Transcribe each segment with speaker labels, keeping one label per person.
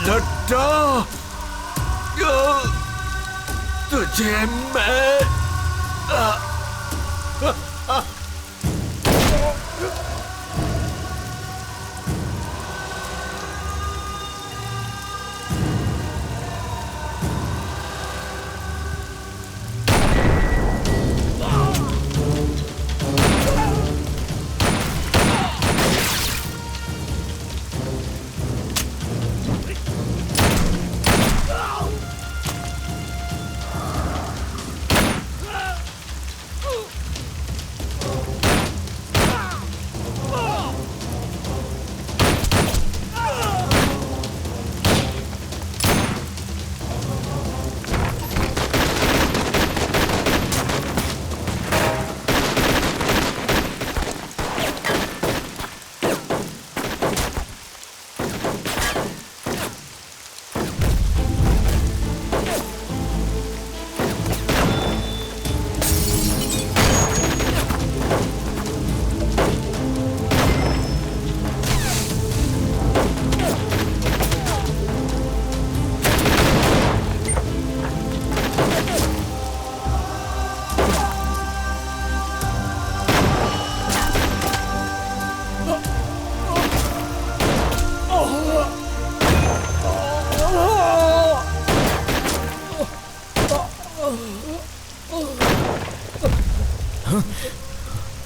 Speaker 1: लट्टा, तुझे मैं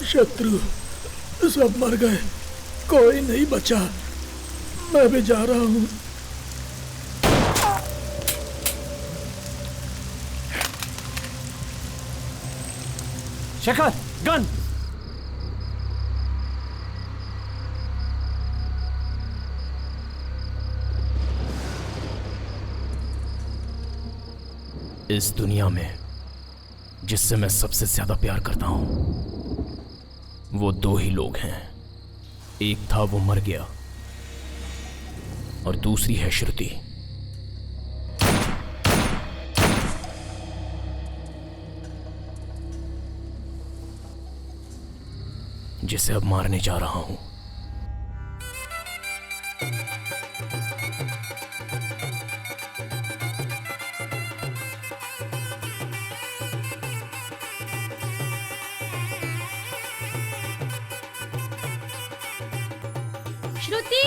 Speaker 2: शत्रु सब मर गए, कोई नहीं बचा। मैं भी जा रहा हूँ।
Speaker 3: शेखर, गन!
Speaker 4: इस दुनिया में जिससे मैं सबसे ज्यादा प्यार करता हूं वो दो ही लोग हैं। एक था वो मर गया और दूसरी है श्रुति। जिसे अब मारने जा रहा हूं।
Speaker 5: श्रुति!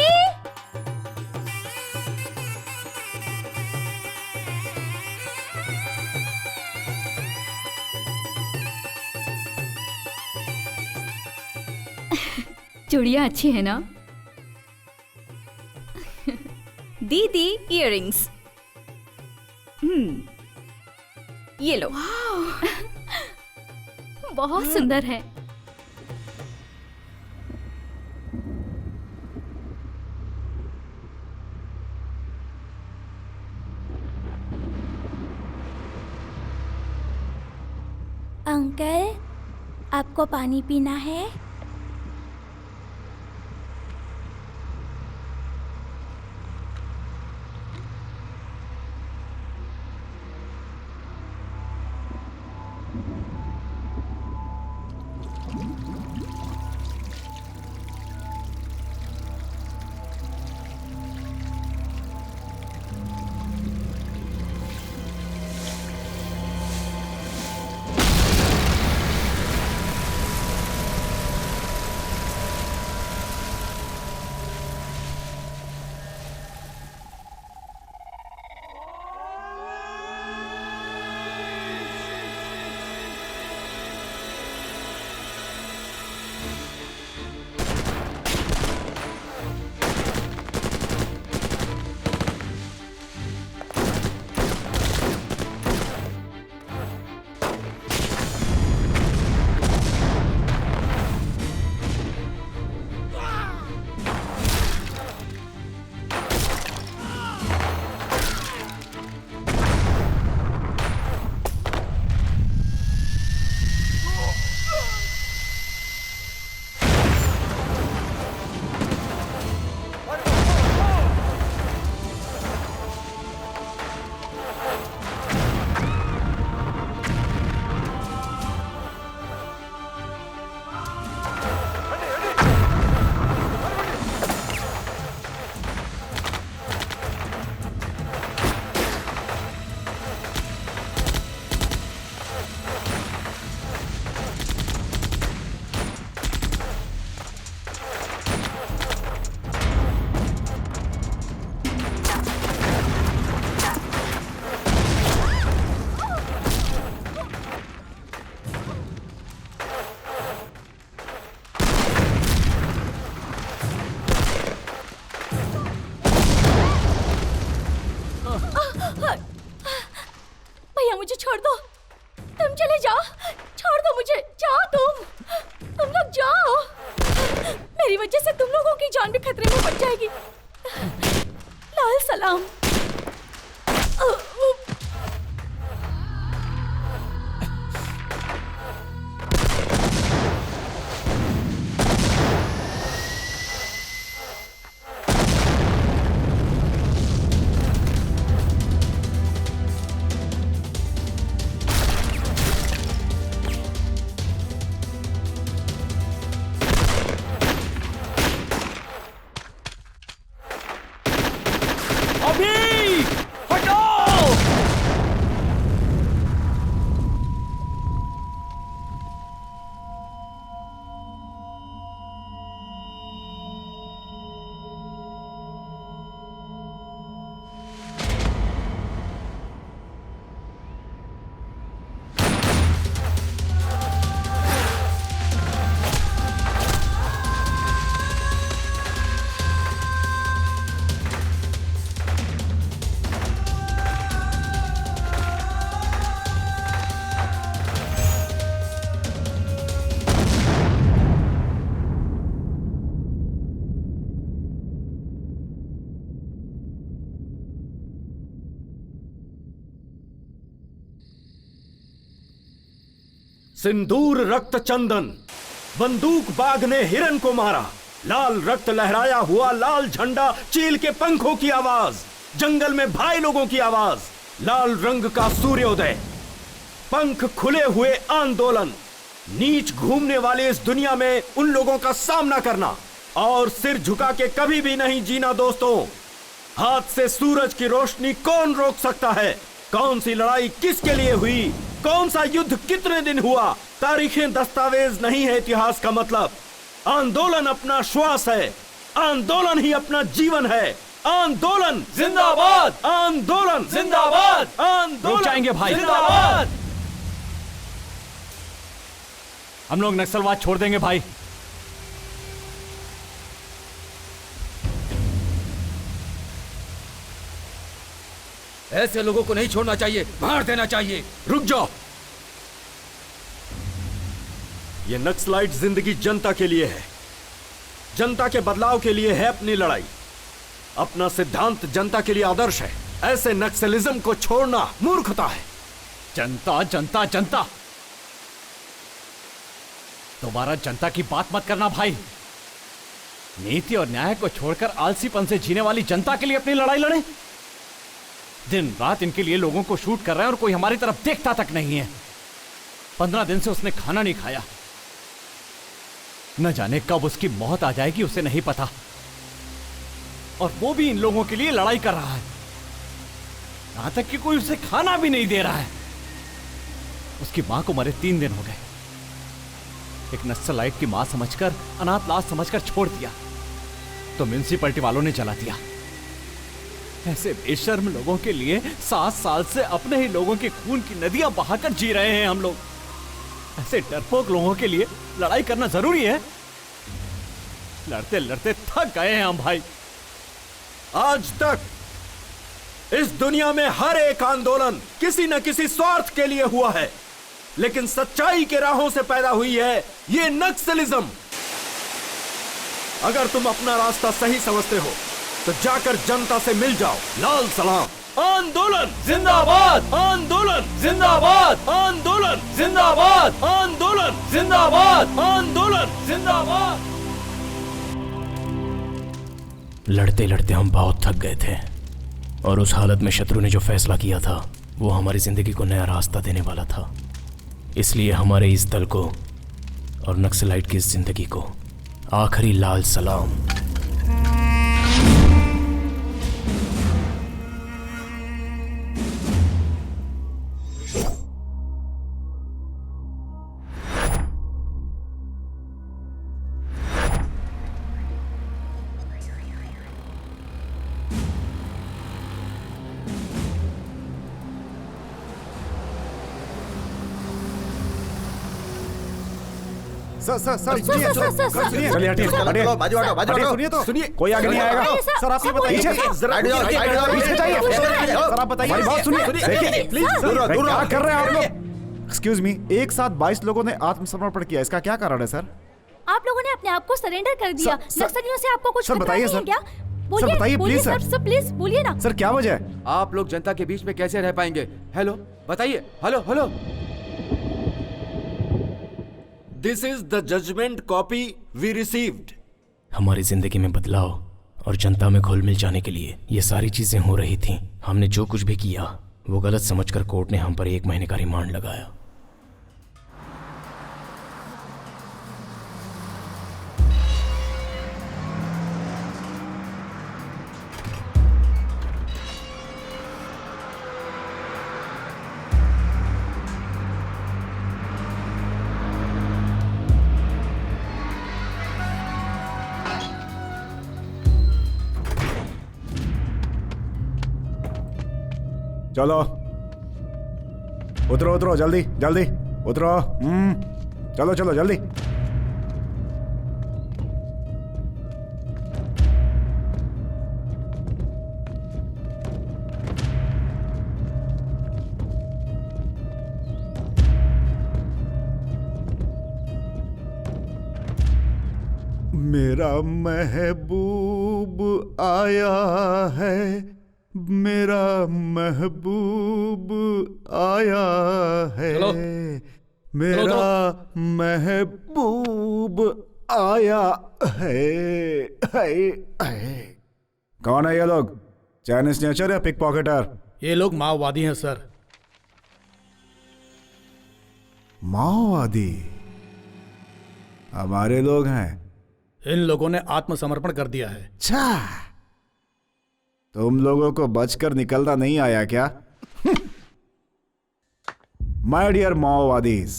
Speaker 5: चूड़ियां अच्छी है ना? दीदी इयररिंग्स। ये लो। बहुत सुंदर है।
Speaker 6: अंकल, आपको पानी पीना है? छोड़ दो, तुम चले जाओ, छोड़ दो मुझे, जाओ तुम लोग जाओ। मेरी वजह से तुम लोगों की जान भी खतरे में पड़ जाएगी। लाल सलाम।
Speaker 7: सिंदूर रक्त चंदन, बंदूक बाघ ने हिरन को मारा, लाल रक्त लहराया हुआ लाल झंडा, चील के पंखों की आवाज, जंगल में भाई लोगों की आवाज, लाल रंग का सूर्योदय, पंख खुले हुए आंदोलन, नीच घूमने वाली इस दुनिया में उन लोगों का सामना करना और सिर झुका के कभी भी नहीं जीना। दोस्तों, हाथ से सूरज की रोशनी कौन रोक सकता है? कौन सी लड़ाई किसके लिए हुई? कौन सा युद्ध कितने दिन हुआ? तारीखें दस्तावेज नहीं है इतिहास का मतलब। आंदोलन अपना श्वास है, आंदोलन ही अपना जीवन है। आंदोलन
Speaker 3: जिंदाबाद,
Speaker 7: आंदोलन
Speaker 3: जिंदाबाद,
Speaker 7: आंदोलन
Speaker 3: रुक जाएंगे भाई,
Speaker 7: जिंदाबाद।
Speaker 3: हम लोग नक्सलवाद छोड़ देंगे भाई।
Speaker 1: ऐसे लोगों को नहीं छोड़ना चाहिए, मार देना चाहिए।
Speaker 7: रुक जाओ। ये नक्सलाइट जिंदगी जनता के लिए है, जनता के बदलाव के लिए है अपनी लड़ाई। अपना सिद्धांत जनता के लिए आदर्श है। ऐसे नक्सलिज्म को छोड़ना मूर्खता है।
Speaker 3: जनता जनता जनता, दोबारा जनता की बात मत करना भाई। नीति और न्याय को छोड़कर आलसीपन से जीने वाली जनता के लिए अपनी लड़ाई लड़े। दिन रात इनके लिए लोगों को शूट कर रहे हैं और कोई हमारी तरफ देखता तक नहीं है। 15 दिन से उसने खाना नहीं खाया। न जाने कब उसकी मौत आ जाएगी, उसे नहीं पता। और वो भी इन लोगों के लिए लड़ाई कर रहा है, यहां तक कि कोई उसे खाना भी नहीं दे रहा है। उसकी मां को मरे 3 दिन हो गए। एक नक्सलाइट की मां समझकर, अनाथ लाश समझकर छोड़ दिया तो म्युनिसिपैलिटी वालों ने जला दिया। ऐसे बेशर्म लोगों के लिए 7 साल से अपने ही लोगों के खून की नदियां बहाकर जी रहे हैं हम लोग। ऐसे डरपोक लोगों के लिए लड़ाई करना जरूरी है। लड़ते लड़ते थक गए हैं हम भाई।
Speaker 7: आज तक इस दुनिया में हर एक आंदोलन किसी न किसी स्वार्थ के लिए हुआ है, लेकिन सच्चाई के राहों से पैदा हुई है ये नक्सलिज्म। अगर तुम अपना रास्ता सही समझते हो तो जाकर जनता से मिल जाओ। लाल सलाम। आंदोलन
Speaker 3: जिंदाबाद,
Speaker 7: आंदोलन
Speaker 3: जिंदाबाद,
Speaker 7: आंदोलन
Speaker 3: जिंदाबाद,
Speaker 7: आंदोलन
Speaker 3: जिंदाबाद,
Speaker 7: आंदोलन
Speaker 3: जिंदाबाद।
Speaker 4: लड़ते लड़ते हम बहुत थक गए थे और उस हालत में शत्रु ने जो फैसला किया था वो हमारी जिंदगी को नया रास्ता देने वाला था। इसलिए हमारे इस दल को और नक्सलाइट की इस जिंदगी को आखिरी लाल सलाम।
Speaker 8: सर सुनिए, चलिए हटिए, हटिए,
Speaker 9: बाजू हटो, बाजू
Speaker 8: हटिए,
Speaker 9: हटो।
Speaker 8: सुनिए तो,
Speaker 7: सुनिए,
Speaker 8: कोई आगे नहीं आएगा।
Speaker 6: अरे सर,
Speaker 8: सर आप ये
Speaker 6: सब
Speaker 8: बताइए,
Speaker 6: बोलिए,
Speaker 8: पीछे जाइए, सर आप बताइए, हमारी बात सुनिए, देखिए,
Speaker 7: प्लीज
Speaker 8: दूर क्या कर रहे हैं आप लोग? एक्सक्यूज मी, एक साथ 22 लोगों ने आत्मसमर्पण किया, इसका क्या कारण है सर?
Speaker 6: आप लोगों ने अपने आप को सरेंडर कर दिया।
Speaker 8: सर,
Speaker 6: नक्सलियों से आपको कुछ
Speaker 8: सर,
Speaker 6: खतरा
Speaker 8: बताइए,
Speaker 6: नहीं है
Speaker 8: सर।
Speaker 6: क्या?
Speaker 8: सर, बताइए,
Speaker 6: बोलिए
Speaker 8: प्लीज, सर।
Speaker 6: सर, प्लीज बोलिए ना।
Speaker 8: सर क्या वजह है?
Speaker 1: आप लोग जनता के बीच में कैसे रह पाएंगे? हेलो, बताइए। Hello hello.
Speaker 7: This is the judgment copy we received.
Speaker 4: हमारी जिंदगी में बदलाव और जनता में घुल मिल जाने के लिए ये सारी चीजें हो रही थीं। हमने जो कुछ भी किया वो गलत समझकर कोर्ट ने हम पर 1 महीने का रिमांड लगाया।
Speaker 8: चलो उतरो उतरो, जल्दी जल्दी उतरो। चलो चलो जल्दी। मेरा महबूब आया है, मेरा महबूब आया है,
Speaker 1: चलो।
Speaker 8: मेरा महबूब आया है। कौन है ये लोग? चाइनीज नेचर या पिक पॉकेटर?
Speaker 2: ये लोग माओवादी हैं सर।
Speaker 8: माओवादी? हमारे लोग हैं।
Speaker 2: इन लोगों ने आत्मसमर्पण कर दिया है।
Speaker 8: अच्छा, तुम लोगों को बचकर निकलना नहीं आया क्या? माय डियर माओवादीज,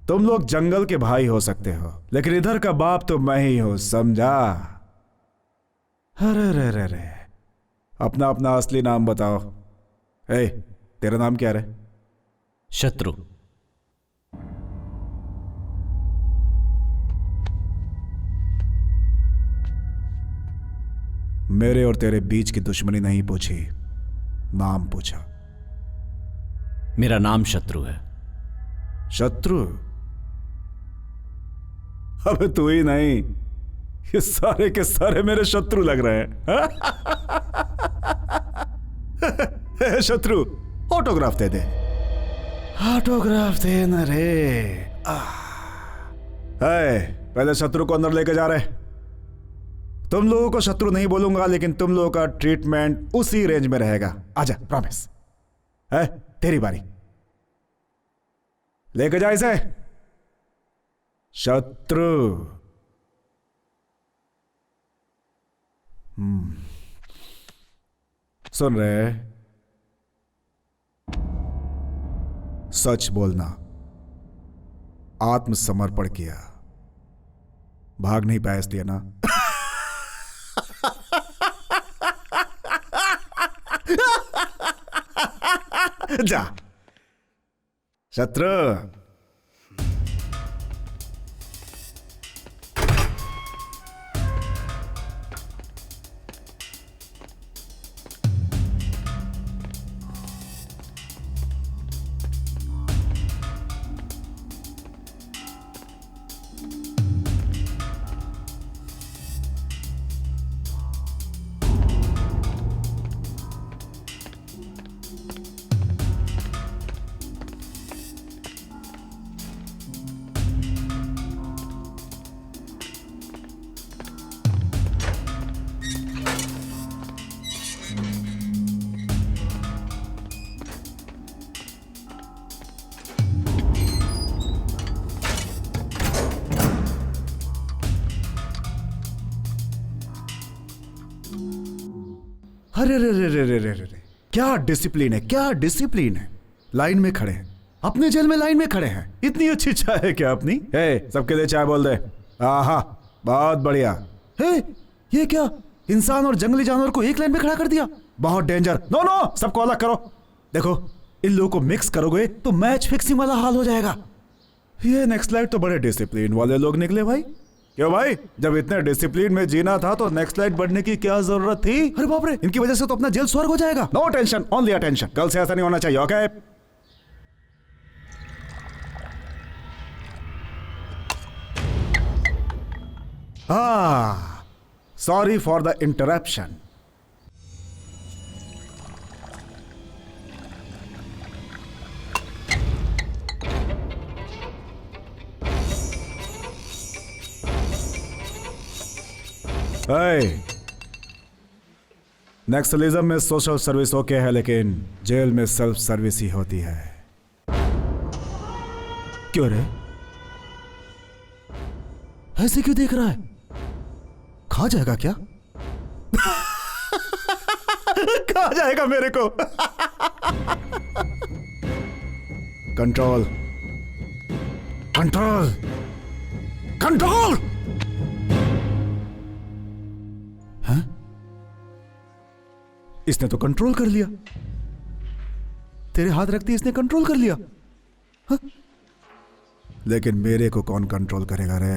Speaker 8: तुम लोग जंगल के भाई हो सकते हो, लेकिन इधर का बाप तो मैं ही हूं, समझा? अरे रे रे रे, अपना अपना असली नाम बताओ। ए, तेरा नाम क्या है?
Speaker 4: शत्रु।
Speaker 8: मेरे और तेरे बीच की दुश्मनी नहीं पूछी, नाम पूछा।
Speaker 3: मेरा नाम शत्रु है।
Speaker 8: शत्रु? अबे तू ही नहीं, ये सारे के सारे मेरे शत्रु लग रहे हैं। शत्रु, ऑटोग्राफ दे दे। ऑटोग्राफ दे न रे। पहले शत्रु को अंदर लेके जा रहे। तुम लोगों को शत्रु नहीं बोलूंगा, लेकिन तुम लोगों का ट्रीटमेंट उसी रेंज में रहेगा। आजा, प्रॉमिस है। तेरी बारी, लेके जा इसे। शत्रु। सुन रहे? सच बोलना। आत्मसमर्पण किया, भाग नहीं पाया इसलिए ना? जा शत्रु। अरे रे रे रे रे रे रे, क्या डिसिप्लिन है, क्या डिसिप्लिन है। लाइन में खड़े हैं, अपने जेल में लाइन में खड़े हैं। इतनी अच्छी चाय है क्या अपनी? सबके लिए चाय बोल दे। आहा, बहुत बढ़िया। ये क्या, इंसान और जंगली जानवर को एक लाइन में खड़ा कर दिया? बहुत डेंजर। नो नो, सबको अलग करो। देखो, इन लोगों को मिक्स करोगे तो मैच फिक्सिंग वाला हाल हो जाएगा। ये नेक्स्ट लाइट तो बड़े डिसिप्लिन वाले लोग निकले भाई। क्यों भाई, जब इतने डिसिप्लिन में जीना था तो नेक्स्ट लाइट बढ़ने की क्या जरूरत थी? अरे बाप रे, इनकी वजह से तो अपना जेल स्वर्ग हो जाएगा। No tension, only attention. कल से ऐसा नहीं होना चाहिए, okay? Sorry for the interruption. Naxalism में सोशल सर्विस ओके है, लेकिन जेल में सेल्फ सर्विस ही होती है। क्यों रे, ऐसे क्यों देख रहा है? खा जाएगा क्या? खा जाएगा मेरे को। Control, control, control. इसने तो कंट्रोल कर लिया। तेरे हाथ रखते इसने कंट्रोल कर लिया। हा? लेकिन मेरे को कौन कंट्रोल करेगा रे?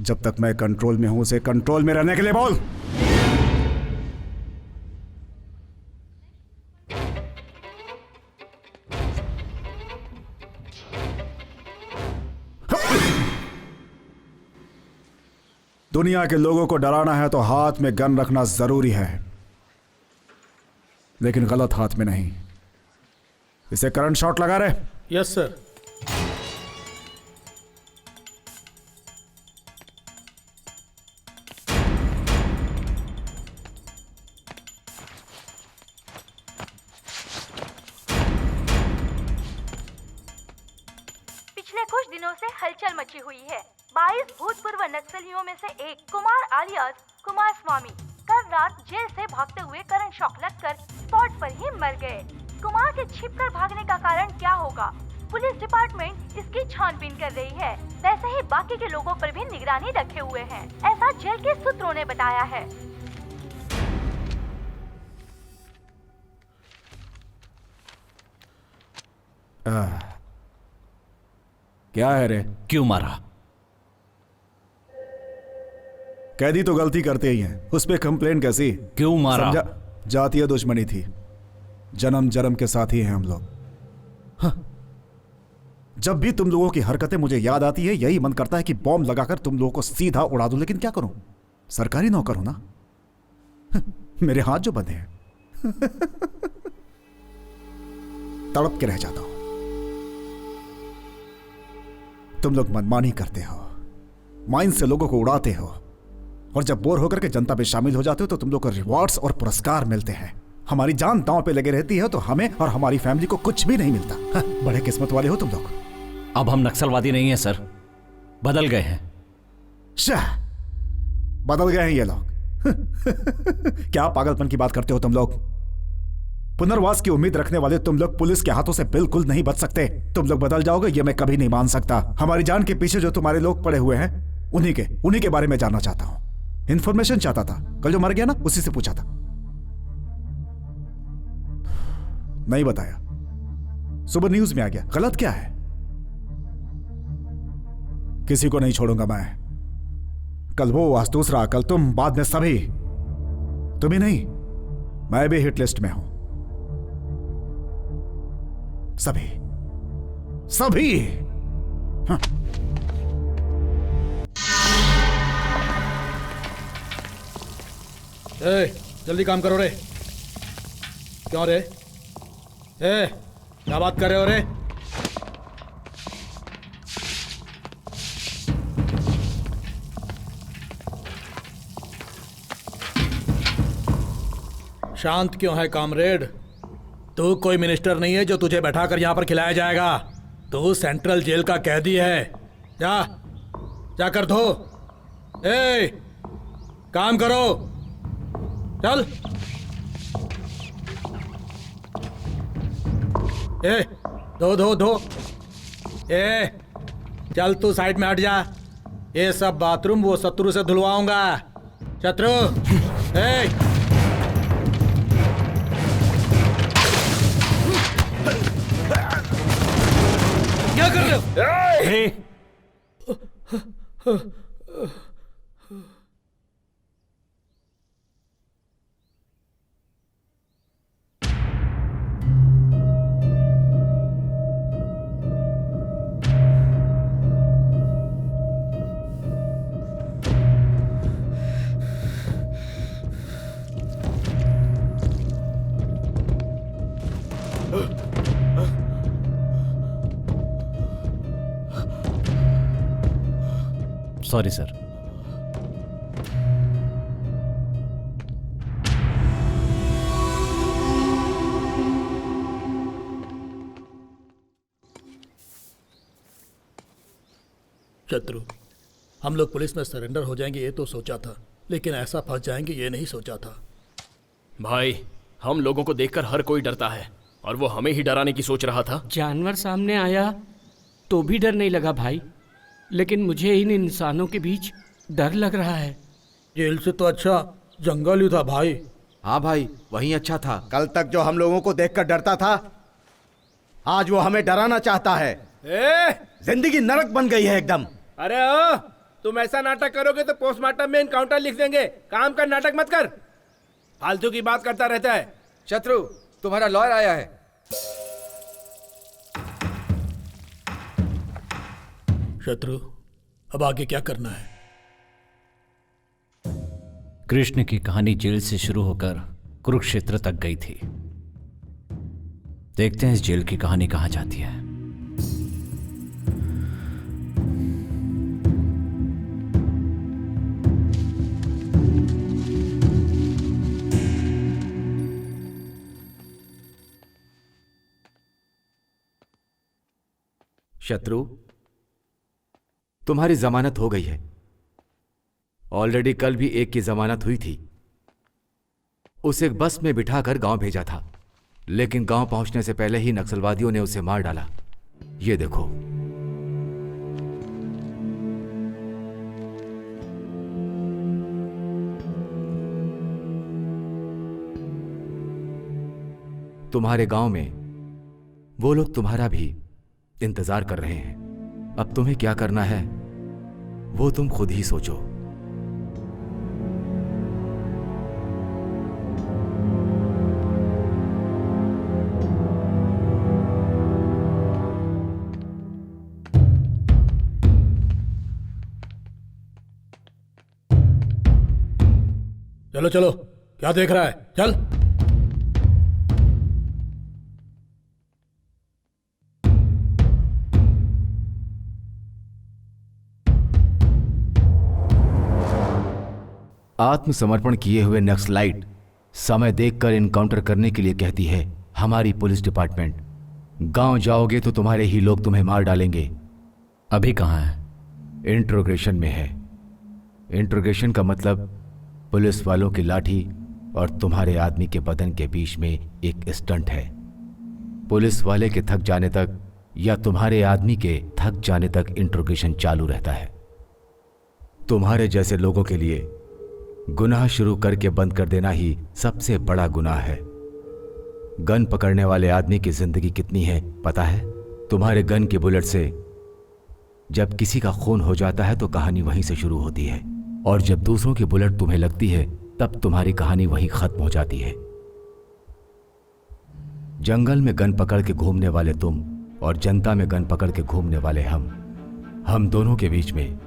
Speaker 8: जब तक मैं कंट्रोल में हूं, उसे कंट्रोल में रहने के लिए बोल। दुनिया के लोगों को डराना है तो हाथ में गन रखना जरूरी है, लेकिन गलत हाथ में नहीं। इसे करंट शॉट लगा रहे।
Speaker 2: Yes sir.
Speaker 6: पिछले कुछ दिनों से हलचल मची हुई है। 22 भूतपूर्व नक्सलियों में से एक कुमार आलियास कुमार स्वामी कल रात जेल से भागते हुए करंट शॉक लगकर स्पॉट पर ही मर गए। कुमार के छिपकर भागने का कारण क्या होगा? पुलिस डिपार्टमेंट इसकी छानबीन कर रही है। वैसे ही बाकी के लोगों पर भी निगरानी रखे हुए हैं, ऐसा जेल के सूत्रों ने बताया है।
Speaker 8: क्या है रे?
Speaker 3: क्यों मारा?
Speaker 8: कैदी तो गलती करते ही हैं, उस पे कंप्लेन कैसी?
Speaker 3: क्यों मारा?
Speaker 8: जातीय दुश्मनी थी। जन्म जन्म के साथी हैं हम लोग। हाँ। जब भी तुम लोगों की हरकतें मुझे याद आती है, यही मन करता है कि बॉम्ब लगाकर तुम लोगों को सीधा उड़ा दूं, लेकिन क्या करूं? सरकारी नौकर हूं ना। मेरे हाथ जो बंधे हैं। तड़प के रह जाता हूं। तुम लोग मनमानी करते हो, माइंड से लोगों को उड़ाते हो, और जब बोर होकर के जनता में शामिल हो जाते हो तो तुम लोग को रिवॉर्ड्स और पुरस्कार मिलते हैं। हमारी जान दांव पे लगे रहती है तो हमें और हमारी फैमिली को कुछ भी नहीं मिलता। हाँ, बड़े किस्मत वाले हो तुम लोग।
Speaker 3: अब हम नक्सलवादी नहीं हैं सर, बदल गए हैं।
Speaker 8: शाह, बदल गए हैं ये लोग। क्या पागलपन की बात करते हो तुम लोग? पुनर्वास की उम्मीद रखने वाले तुम लोग पुलिस के हाथों से बिल्कुल नहीं बच सकते। तुम लोग बदल जाओगे ये मैं कभी नहीं मान सकता। हमारी जान के पीछे जो तुम्हारे लोग पड़े हुए हैं, उन्हीं के बारे में जानना चाहता हूं। इंफॉर्मेशन चाहता था। कल जो मर गया ना, उसी से पूछा था, नहीं बताया। सुबह न्यूज में आ गया। गलत क्या है? किसी को नहीं छोड़ूंगा मैं। कल वो, आज दूसरा, कल तुम, बाद में सभी। तुम ही नहीं, मैं भी हिट लिस्ट में हूं। सभी सभी। हाँ।
Speaker 2: जल्दी काम करो रे। क्यों रे? क्या बात कर रहे हो रे? शांत क्यों है कामरेड? तू कोई मिनिस्टर नहीं है जो तुझे बैठाकर यहां पर खिलाया जाएगा। तू सेंट्रल जेल का कैदी है। जाकर धो। काम करो, चल। धो। चल तू साइड में हट जा। ये सब बाथरूम वो शत्रु से धुलवाऊंगा। शत्रु, क्या कर रहे हो?
Speaker 4: Sorry sir.
Speaker 2: शत्रु, हम लोग पुलिस में सरेंडर हो जाएंगे ये तो सोचा था, लेकिन ऐसा फंस जाएंगे ये नहीं सोचा था।
Speaker 4: भाई, हम लोगों को देखकर हर कोई डरता है और वो हमें ही डराने की सोच रहा था।
Speaker 9: जानवर सामने आया तो भी डर नहीं लगा भाई, लेकिन मुझे इन इंसानों के बीच डर लग रहा है।
Speaker 2: जेल से तो अच्छा जंगल ही था भाई।
Speaker 1: हाँ भाई, वही अच्छा था।
Speaker 7: कल तक जो हम लोगों को देखकर डरता था, आज वो हमें डराना चाहता है। जिंदगी नरक बन गई है एकदम।
Speaker 10: अरे ओ, तुम ऐसा नाटक करोगे तो पोस्टमार्टम में एनकाउंटर लिख देंगे। काम का नाटक मत कर, फालतू की बात करता रहता है।
Speaker 1: शत्रु, तुम्हारा लॉयर आया है।
Speaker 2: शत्रु, अब आगे क्या करना है?
Speaker 3: कृष्ण की कहानी जेल से शुरू होकर कुरुक्षेत्र तक गई थी। देखते हैं इस जेल की कहानी कहां जाती है।
Speaker 1: शत्रु, तुम्हारी जमानत हो गई है। ऑलरेडी कल भी एक की जमानत हुई थी। उसे बस में बिठाकर गांव भेजा था, लेकिन गांव पहुंचने से पहले ही नक्सलवादियों ने उसे मार डाला। ये देखो। तुम्हारे गांव में वो लोग तुम्हारा भी इंतजार कर रहे हैं। अब तुम्हें क्या करना है वो तुम खुद ही सोचो।
Speaker 2: चलो चलो, क्या देख रहा है, चल।
Speaker 1: आत्मसमर्पण किए हुए नक्सलाइट समय देखकर इनकाउंटर करने के लिए कहती है हमारी पुलिस डिपार्टमेंट। गांव जाओगे तो तुम्हारे ही लोग तुम्हें मार डालेंगे।
Speaker 3: अभी कहाँ है?
Speaker 1: इंट्रोगेशन में है। इंट्रोगेशन का मतलब पुलिस वालों की लाठी और तुम्हारे आदमी के बदन के बीच में एक स्टंट है। पुलिस वाले के थक जाने तक या तुम्हारे आदमी के थक जाने तक इंट्रोगेशन चालू रहता है। तुम्हारे जैसे लोगों के लिए गुनाह शुरू करके बंद कर देना ही सबसे बड़ा गुनाह है। गन पकड़ने वाले आदमी की जिंदगी कितनी है पता है? तुम्हारे गन के बुलेट से जब किसी का खून हो जाता है तो कहानी वहीं से शुरू होती है, और जब दूसरों की बुलेट तुम्हें लगती है तब तुम्हारी कहानी वहीं खत्म हो जाती है। जंगल में गन पकड़ के घूमने वाले तुम और जनता में गन पकड़ के घूमने वाले हम दोनों के बीच में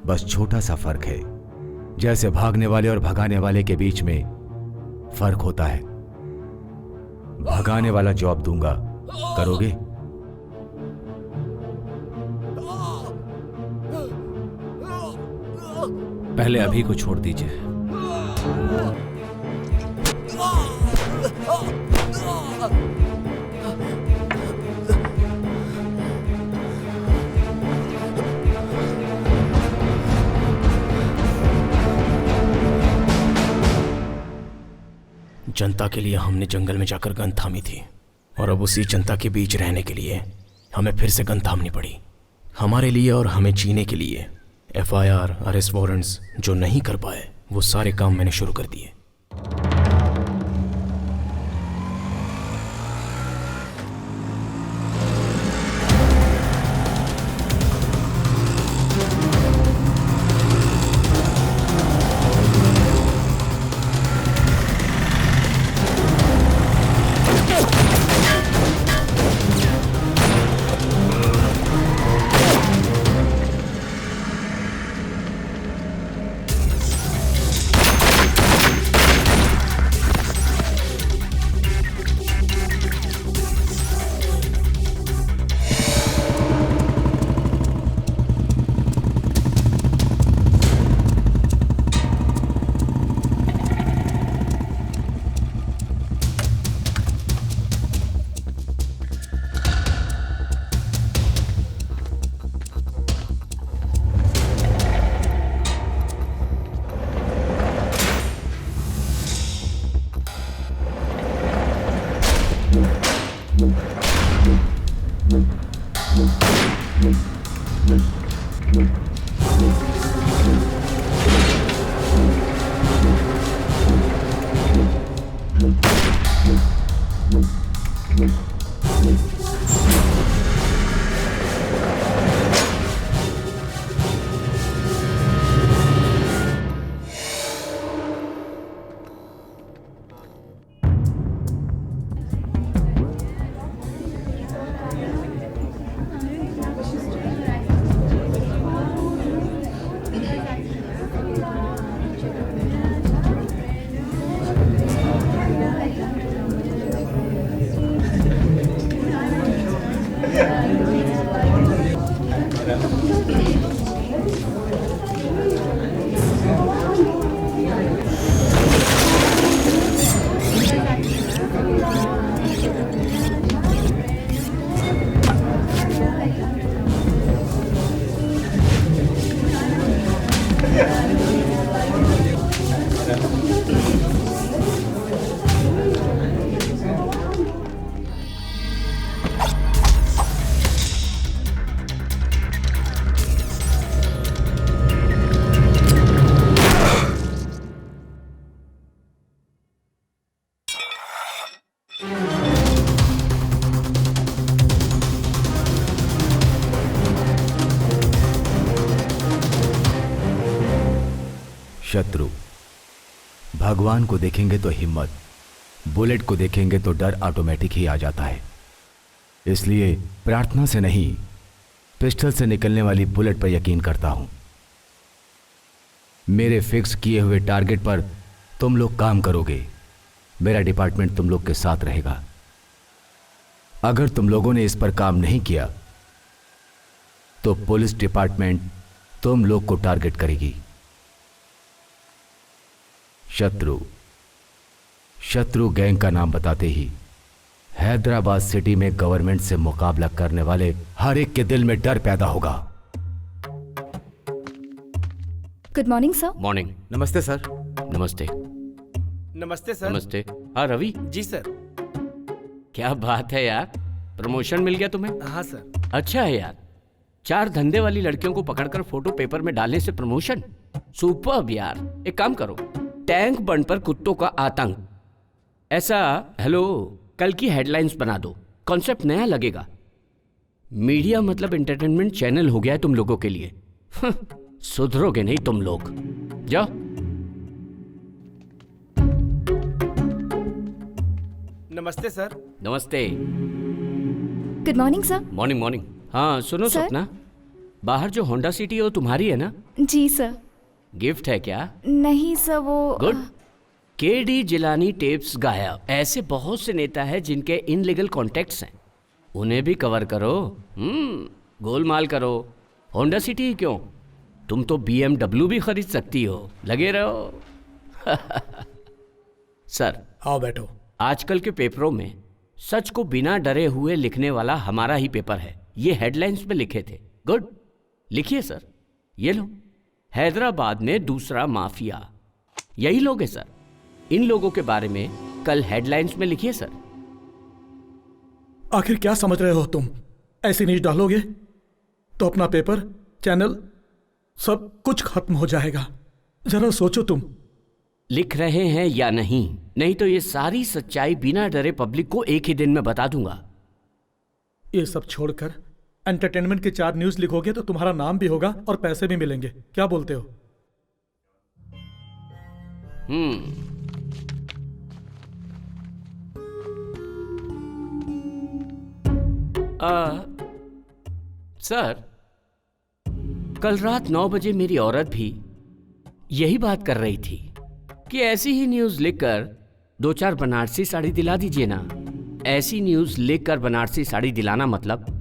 Speaker 1: बस छोटा सा फर्क है। जैसे भागने वाले और भगाने वाले के बीच में फर्क होता है। भगाने वाला जॉब दूंगा, करोगे?
Speaker 3: पहले अभी को छोड़ दीजिए।
Speaker 4: जनता के लिए हमने जंगल में जाकर गन थामी थी, और अब उसी जनता के बीच रहने के लिए हमें फिर से गन थामनी पड़ी। हमारे लिए और हमें जीने के लिए FIR, अरेस्ट वारंट्स जो नहीं कर पाए वो सारे काम मैंने शुरू कर दिए।
Speaker 1: शत्रु, भगवान को देखेंगे तो हिम्मत, बुलेट को देखेंगे तो डर ऑटोमेटिक ही आ जाता है। इसलिए प्रार्थना से नहीं, पिस्टल से निकलने वाली बुलेट पर यकीन करता हूं। मेरे फिक्स किए हुए टारगेट पर तुम लोग काम करोगे, मेरा डिपार्टमेंट तुम लोग के साथ रहेगा। अगर तुम लोगों ने इस पर काम नहीं किया तो पुलिस डिपार्टमेंट तुम लोग को टारगेट करेगी। शत्रु गैंग का नाम बताते ही हैदराबाद सिटी में गवर्नमेंट से मुकाबला करने वाले हर एक के दिल में डर पैदा होगा।
Speaker 6: Good morning sir.
Speaker 3: मॉर्निंग।
Speaker 1: नमस्ते सर।
Speaker 3: नमस्ते।
Speaker 10: नमस्ते सर।
Speaker 3: नमस्ते। हाँ रवि।
Speaker 10: जी सर।
Speaker 3: क्या बात है यार, प्रमोशन मिल गया तुम्हें?
Speaker 10: हाँ सर।
Speaker 3: अच्छा है यार, 4 धंधे वाली लड़कियों को पकड़कर फोटो पेपर में डालने से प्रमोशन, सुपर्ब यार। एक काम करो, टैंक बंड पर कुत्तों का आतंक, ऐसा हेलो कल की हेडलाइंस बना दो। कॉन्सेप्ट नया लगेगा। मीडिया मतलब एंटरटेनमेंट चैनल हो गया है तुम लोगों के लिए। सुधरोगे नहीं तुम लोग। जाओ।
Speaker 10: नमस्ते सर।
Speaker 3: नमस्ते।
Speaker 6: Good morning sir.
Speaker 3: Morning morning. हाँ सुनो
Speaker 6: सर?
Speaker 3: सपना, बाहर जो होंडा सिटी है वो तुम्हारी है ना?
Speaker 6: जी सर।
Speaker 3: गिफ्ट है क्या?
Speaker 6: नहीं सर, वो
Speaker 3: गुड। केडी जिलानी टेप्स गायब। ऐसे बहुत से नेता हैं जिनके इनलीगल कॉन्टेक्ट्स हैं, उन्हें भी कवर करो। गोलमाल करो। होंडा सिटी ही क्यों, तुम तो BMW भी खरीद सकती हो। लगे रहो। सर
Speaker 2: आओ बैठो।
Speaker 3: आजकल के पेपरों में सच को बिना डरे हुए लिखने वाला हमारा ही पेपर है। ये हेडलाइंस में लिखे थे। गुड, लिखिए सर। ये लो, हैदराबाद में दूसरा माफिया। यही लोग हैं सर। इन लोगों के बारे में कल हेडलाइंस में लिखिए सर।
Speaker 2: आखिर क्या समझ रहे हो तुम? ऐसी न्यूज डालोगे तो अपना पेपर, चैनल, सब कुछ खत्म हो जाएगा। जरा सोचो तुम।
Speaker 3: लिख रहे हैं या नहीं? नहीं तो ये सारी सच्चाई बिना डरे पब्लिक को एक ही दिन में बता दूंगा।
Speaker 2: ये सब छोड़कर एंटरटेनमेंट के 4 न्यूज लिखोगे तो तुम्हारा नाम भी होगा और पैसे भी मिलेंगे। क्या बोलते हो?
Speaker 3: सर, कल रात 9 बजे मेरी औरत भी यही बात कर रही थी कि ऐसी ही न्यूज लिखकर 2-4 बनारसी साड़ी दिला दीजिए ना। ऐसी न्यूज लिखकर बनारसी साड़ी दिलाना मतलब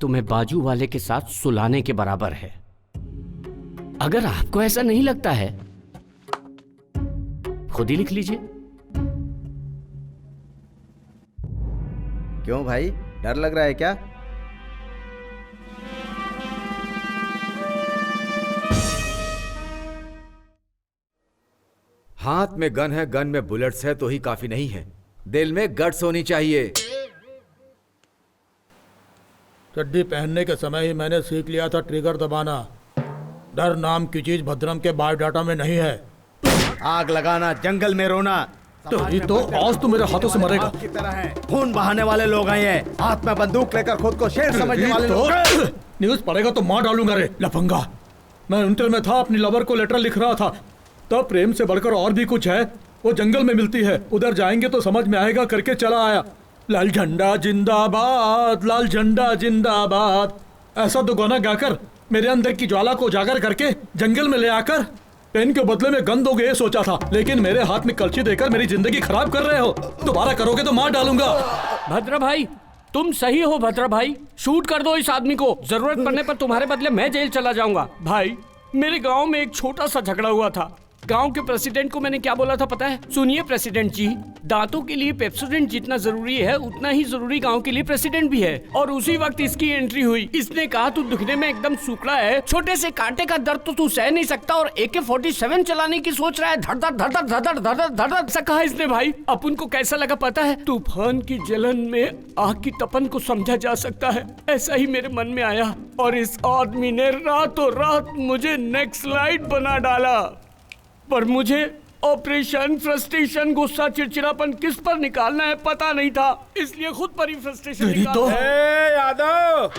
Speaker 3: तुम्हें बाजू वाले के साथ सुलाने के बराबर है। अगर आपको ऐसा नहीं लगता है, खुद ही लिख लीजिए।
Speaker 11: क्यों भाई, डर लग रहा है क्या?
Speaker 1: हाथ में गन है, गन में बुलेट्स है तो ही काफी नहीं है। दिल में गट्स होनी चाहिए।
Speaker 2: चड्डी पहनने के समय ही मैंने सीख लिया था ट्रिगर दबाना। डर नाम की चीज भद्रम के बायोडाटा में नहीं है।
Speaker 7: आग लगाना, जंगल में रोना,
Speaker 2: तो ये तो आज तो मेरे हाथों से मरेगा।
Speaker 7: की तरह है। खून बहाने वाले लोग हैं ये, हाथ में बंदूक लेकर खुद को शेर समझने वाले
Speaker 2: तो
Speaker 7: लोग।
Speaker 2: न्यूज पड़ेगा तो मार डालूंगा रे लफंगा। मैं इंटर में था, अपनी लवर को लेटर लिख रहा था। तब प्रेम से बढ़कर और भी कुछ है, वो जंगल में मिलती है, उधर जाएंगे तो समझ में आएगा करके चला आया। लाल झंडा जिंदाबाद, लाल झंडा जिंदाबाद, ऐसा तो गाना गाकर मेरे अंदर की ज्वाला को उजागर करके जंगल में ले आकर पेन के बदले में गन दोगे ये सोचा था, लेकिन मेरे हाथ में कलची देकर मेरी जिंदगी खराब कर रहे हो। दोबारा करोगे तो मार डालूंगा।
Speaker 9: भद्रा भाई तुम सही हो भद्रा भाई, शूट कर दो इस आदमी को। जरूरत पड़ने पर तुम्हारे बदले मैं जेल चला जाऊंगा। भाई मेरे गांव में एक छोटा सा झगड़ा हुआ था। गांव के प्रेसिडेंट को मैंने क्या बोला था पता है? सुनिए प्रेसिडेंट जी, दांतों के लिए पेप्सोडेंट जितना जरूरी है उतना ही जरूरी गांव के लिए प्रेसिडेंट भी है। और उसी वक्त इसकी एंट्री हुई। इसने कहा तू दिखने में एकदम सूखड़ा है, छोटे से कांटे का दर्द तो तू सह नहीं सकता और AK-47 चलाने की सोच रहा है, धड़ धड़ धड़ धड़ धड़ धड़ धड़ धड़ ऐसा कहा इसने। भाई अपन को कैसा लगा पता है? तूफान की जलन में आग की तपन को समझा जा सकता है, ऐसा ही मेरे मन में आया। और इस आदमी ने रातों रात मुझे नेक्स्ट स्लाइड बना डाला। पर मुझे ऑपरेशन, फ्रस्ट्रेशन, गुस्सा, चिड़चिड़ापन किस पर निकालना है पता नहीं था, इसलिए खुद पर ही फ्रस्ट्रेशन निकाला।
Speaker 10: यादव,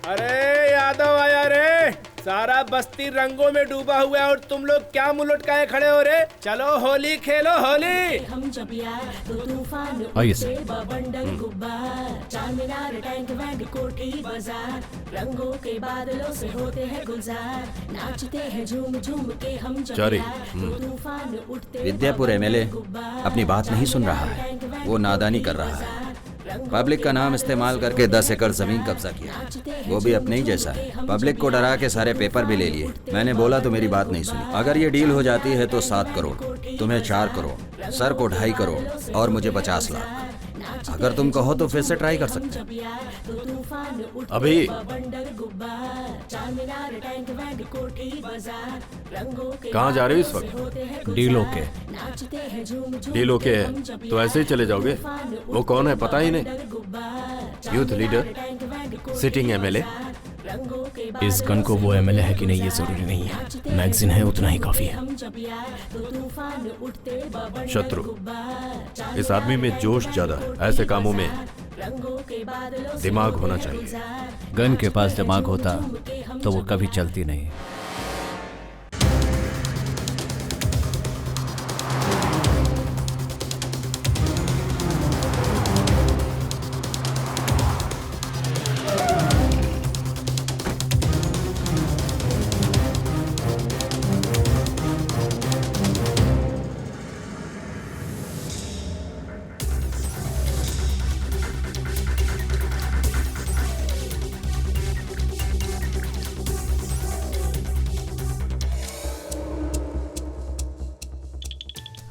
Speaker 10: अरे यादव आया रे। सारा बस्ती रंगों में डूबा हुआ है और तुम लोग क्या मुंह लटकाए खड़े हो रे? चलो होली खेलो होली।
Speaker 12: हम जब यार तो तूफान
Speaker 1: आइए
Speaker 12: उठे बबंडर गुब्बार, चारमीनार टैंक बैंड कोठी बाजार, रंगों के बादलों से होते हैं गुलजार, नाचते हैं झूम झूम के हम जब यार तो तूफान उठते।
Speaker 11: विद्यापुर MLA अपनी बात नहीं सुन रहा है, वो नादानी कर रहा है। पब्लिक का नाम इस्तेमाल करके 10 एकड़ जमीन कब्जा किया, वो भी अपने ही जैसा है। पब्लिक को डरा के सारे पेपर भी ले लिए। मैंने बोला तो मेरी बात नहीं सुनी। अगर ये डील हो जाती है तो 7 करोड़, तुम्हें 4 करोड़, सर को 2.5 करोड़ और मुझे 50 लाख। अगर तुम कहो तो फिर से ट्राई कर सकते हैं।
Speaker 1: अभी
Speaker 13: कहाँ जा रहे हो इस वक्त?
Speaker 4: Deal okay.
Speaker 13: डील ओके है तो ऐसे ही चले जाओगे? वो कौन है पता ही नहीं। Youth leader, sitting MLA।
Speaker 4: इस गन को वो MLA है कि नहीं ये जरूरी नहीं है, मैगजीन है उतना ही काफी है।
Speaker 13: शत्रु, इस आदमी में जोश ज्यादा है, ऐसे कामों में दिमाग होना चाहिए।
Speaker 3: गन के पास दिमाग होता तो वो कभी चलती नहीं।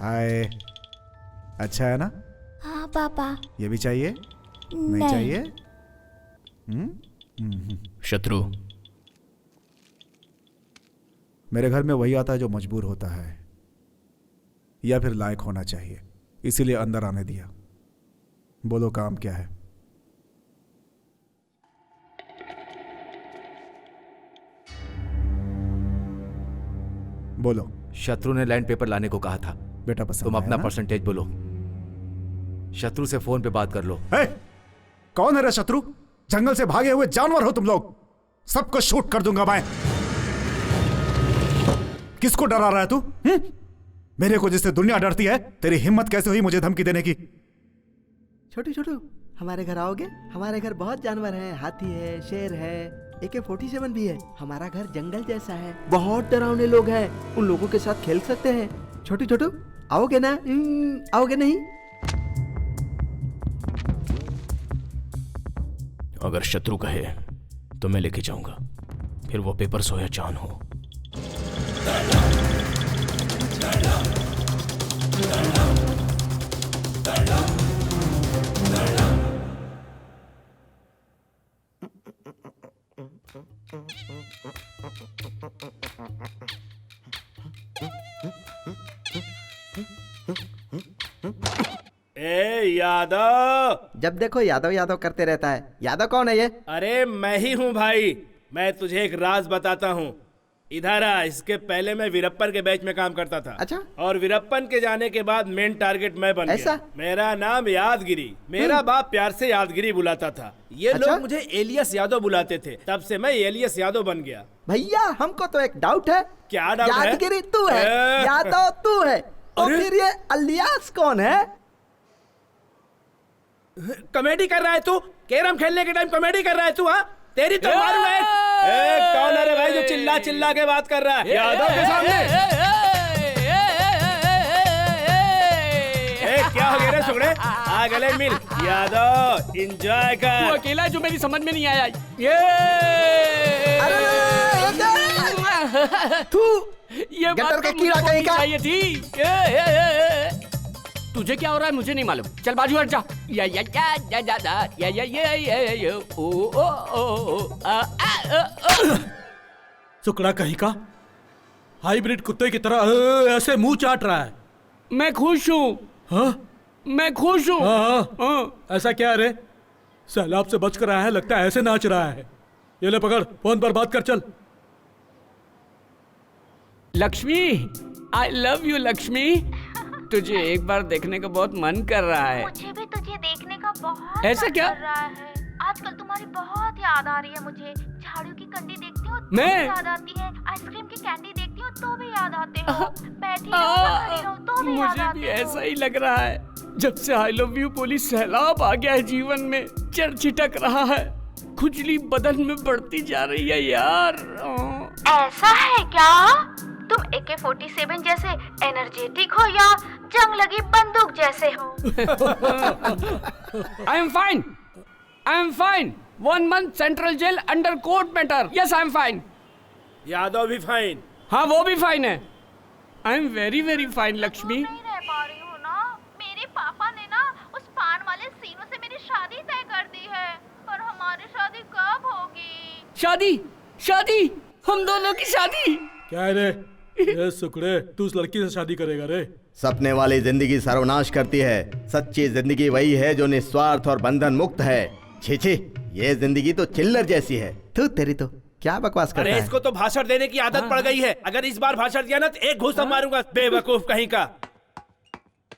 Speaker 8: हाय, अच्छा है ना?
Speaker 6: हाँ पापा।
Speaker 8: ये भी चाहिए? नहीं चाहिए?
Speaker 4: शत्रु,
Speaker 8: मेरे घर में वही आता है जो मजबूर होता है या फिर लायक होना चाहिए, इसीलिए अंदर आने दिया। बोलो काम क्या है? बोलो।
Speaker 1: शत्रु ने लैंड पेपर लाने को कहा था।
Speaker 8: बेटा पसंद
Speaker 1: तुम
Speaker 8: आया
Speaker 1: अपना
Speaker 8: ना?
Speaker 1: परसेंटेज बोलो। शत्रु से फोन पे बात कर लो।
Speaker 8: ए, कौन है रे शत्रु? जंगल से भागे हुए जानवर हो तुम लोग, सबको शूट कर दूंगा मैं। किसको डरा रहा है तू? मेरे को जिससे दुनिया डरती है, तेरी हिम्मत कैसे हुई मुझे धमकी देने की?
Speaker 14: छोटू छोटू, हमारे घर आओगे? हमारे घर बहुत जानवर हैं, हाथी है, शेर है, AK-47 भी है। हमारा घर जंगल जैसा है, बहुत डरावने लोग हैं, उन लोगों के साथ खेल सकते हैं। छोटू छोटू आओगे ना? आओगे नहीं?
Speaker 4: अगर शत्रु कहे तो मैं लेके जाऊंगा, फिर वो पेपर हो या चांद हो।
Speaker 10: यादव।
Speaker 14: जब देखो यादव यादव करते रहता है। यादव कौन है ये?
Speaker 10: अरे मैं ही हूँ भाई। मैं तुझे एक राज बताता हूँ। इधर आ। इसके पहले मैं वीरप्पन के बैच में काम करता था।
Speaker 14: अच्छा।
Speaker 10: और वीरप्पन के जाने के बाद मेन टारगेट मैं बन
Speaker 14: ऐसा?
Speaker 10: गया। मेरा नाम यादगिरी। मेरा बाप प्यार से यादगिरी बुलाता था। ये
Speaker 14: अच्छा?
Speaker 10: लोग मुझे एलियस यादव बुलाते थे। तब से मैं एलियस यादव बन गया।
Speaker 14: भैया हमको तो एक डाउट है।
Speaker 10: क्या डाउट है?
Speaker 14: यादगिरी तू है, यादव तू है, तो फिर ये अलियास कौन है?
Speaker 10: कॉमेडी कर रहा है तू? कैरम खेलने के टाइम कॉमेडी कर रहा है तू? हाँ तेरी तो मारूंगा। कौन है रे भाई जो चिल्ला चिल्ला के बात कर रहा है यादव के सामने? क्या हो गया रे सुगड़े? आ गले मिल। यादव एंजॉय कर।
Speaker 9: तू अकेला है जो मेरी समझ में नहीं आया।
Speaker 14: तू
Speaker 9: ये
Speaker 14: गटर का कीड़ा कहीं का
Speaker 9: चाहिए थी। तुझे क्या हो रहा है मुझे नहीं मालूम। चल बाजू हट जा। या या या या या या या या या या ओ ओ ओ
Speaker 2: सुकड़ा कहीं का हाइब्रिड कुत्ते की तरह ऐसे मुंह चाट रहा है।
Speaker 9: मैं खुश हूँ।
Speaker 2: हाँ?
Speaker 9: मैं खुश हूँ।
Speaker 2: हाँ। ऐसा क्या रे? सैलाब से बच कर आया है, लगता है ऐसे नाच रहा है। ये ले पकड़, फोन पर बात कर चल।
Speaker 9: Lakshmi, I love you Lakshmi. तुझे एक बार देखने का बहुत मन कर रहा है।
Speaker 6: मुझे भी तुझे देखने का बहुत
Speaker 9: ऐसा
Speaker 6: मन
Speaker 9: क्या?
Speaker 6: कर रहा है। आजकल तुम्हारी बहुत याद आ रही है मुझे। झाड़ू की कंडी देखती हूँ तो
Speaker 9: मैं?
Speaker 6: भी याद आती है। आइसक्रीम की कैंडी देखती हूँ तो भी याद आते हो। बैठी रहूं, खड़ी रहूं तो भी याद
Speaker 9: मुझे
Speaker 6: आते
Speaker 9: भी
Speaker 6: हो।
Speaker 9: ऐसा ही लग रहा है। जब से आई लव यू पुलिस सैलाब आ गया है जीवन में, चर छिटक रहा है। खुजली बदन में बढ़ती जा रही है यार।
Speaker 6: ऐसा है क्या? तुम AK-47 जैसे एनर्जेटिक हो या जंग लगी बंदूक जैसे हो?
Speaker 9: I am fine. I am fine. 1 month central jail under court matter. Yes I am fine.
Speaker 10: Yadav भी फाइन।
Speaker 9: हाँ वो भी फाइन है। I am very very fine Lakshmi.
Speaker 6: नहीं रह पा रही हूँ ना। मेरे पापा ने ना उस पान वाले सीनों से मेरी शादी तय कर दी है। पर हमारी शादी कब होगी?
Speaker 9: शादी? शादी? हम दोनों की शादी?
Speaker 2: क्या है रे? ये सुकड़े, तू उस लड़की से शादी करेगा रे?
Speaker 15: सपने वाली जिंदगी सर्वनाश करती है। सच्ची जिंदगी वही है जो निस्वार्थ और बंधन मुक्त है। छी छी, ये जिंदगी तो चिल्लर जैसी है।
Speaker 14: तू तेरी तो क्या बकवास करता
Speaker 10: अरे
Speaker 14: है?
Speaker 10: इसको तो भाषण देने की आदत पड़ गई है। अगर इस बार भाषण दिया ना तो एक घूसा मारूंगा। बेवकूफ कहीं का।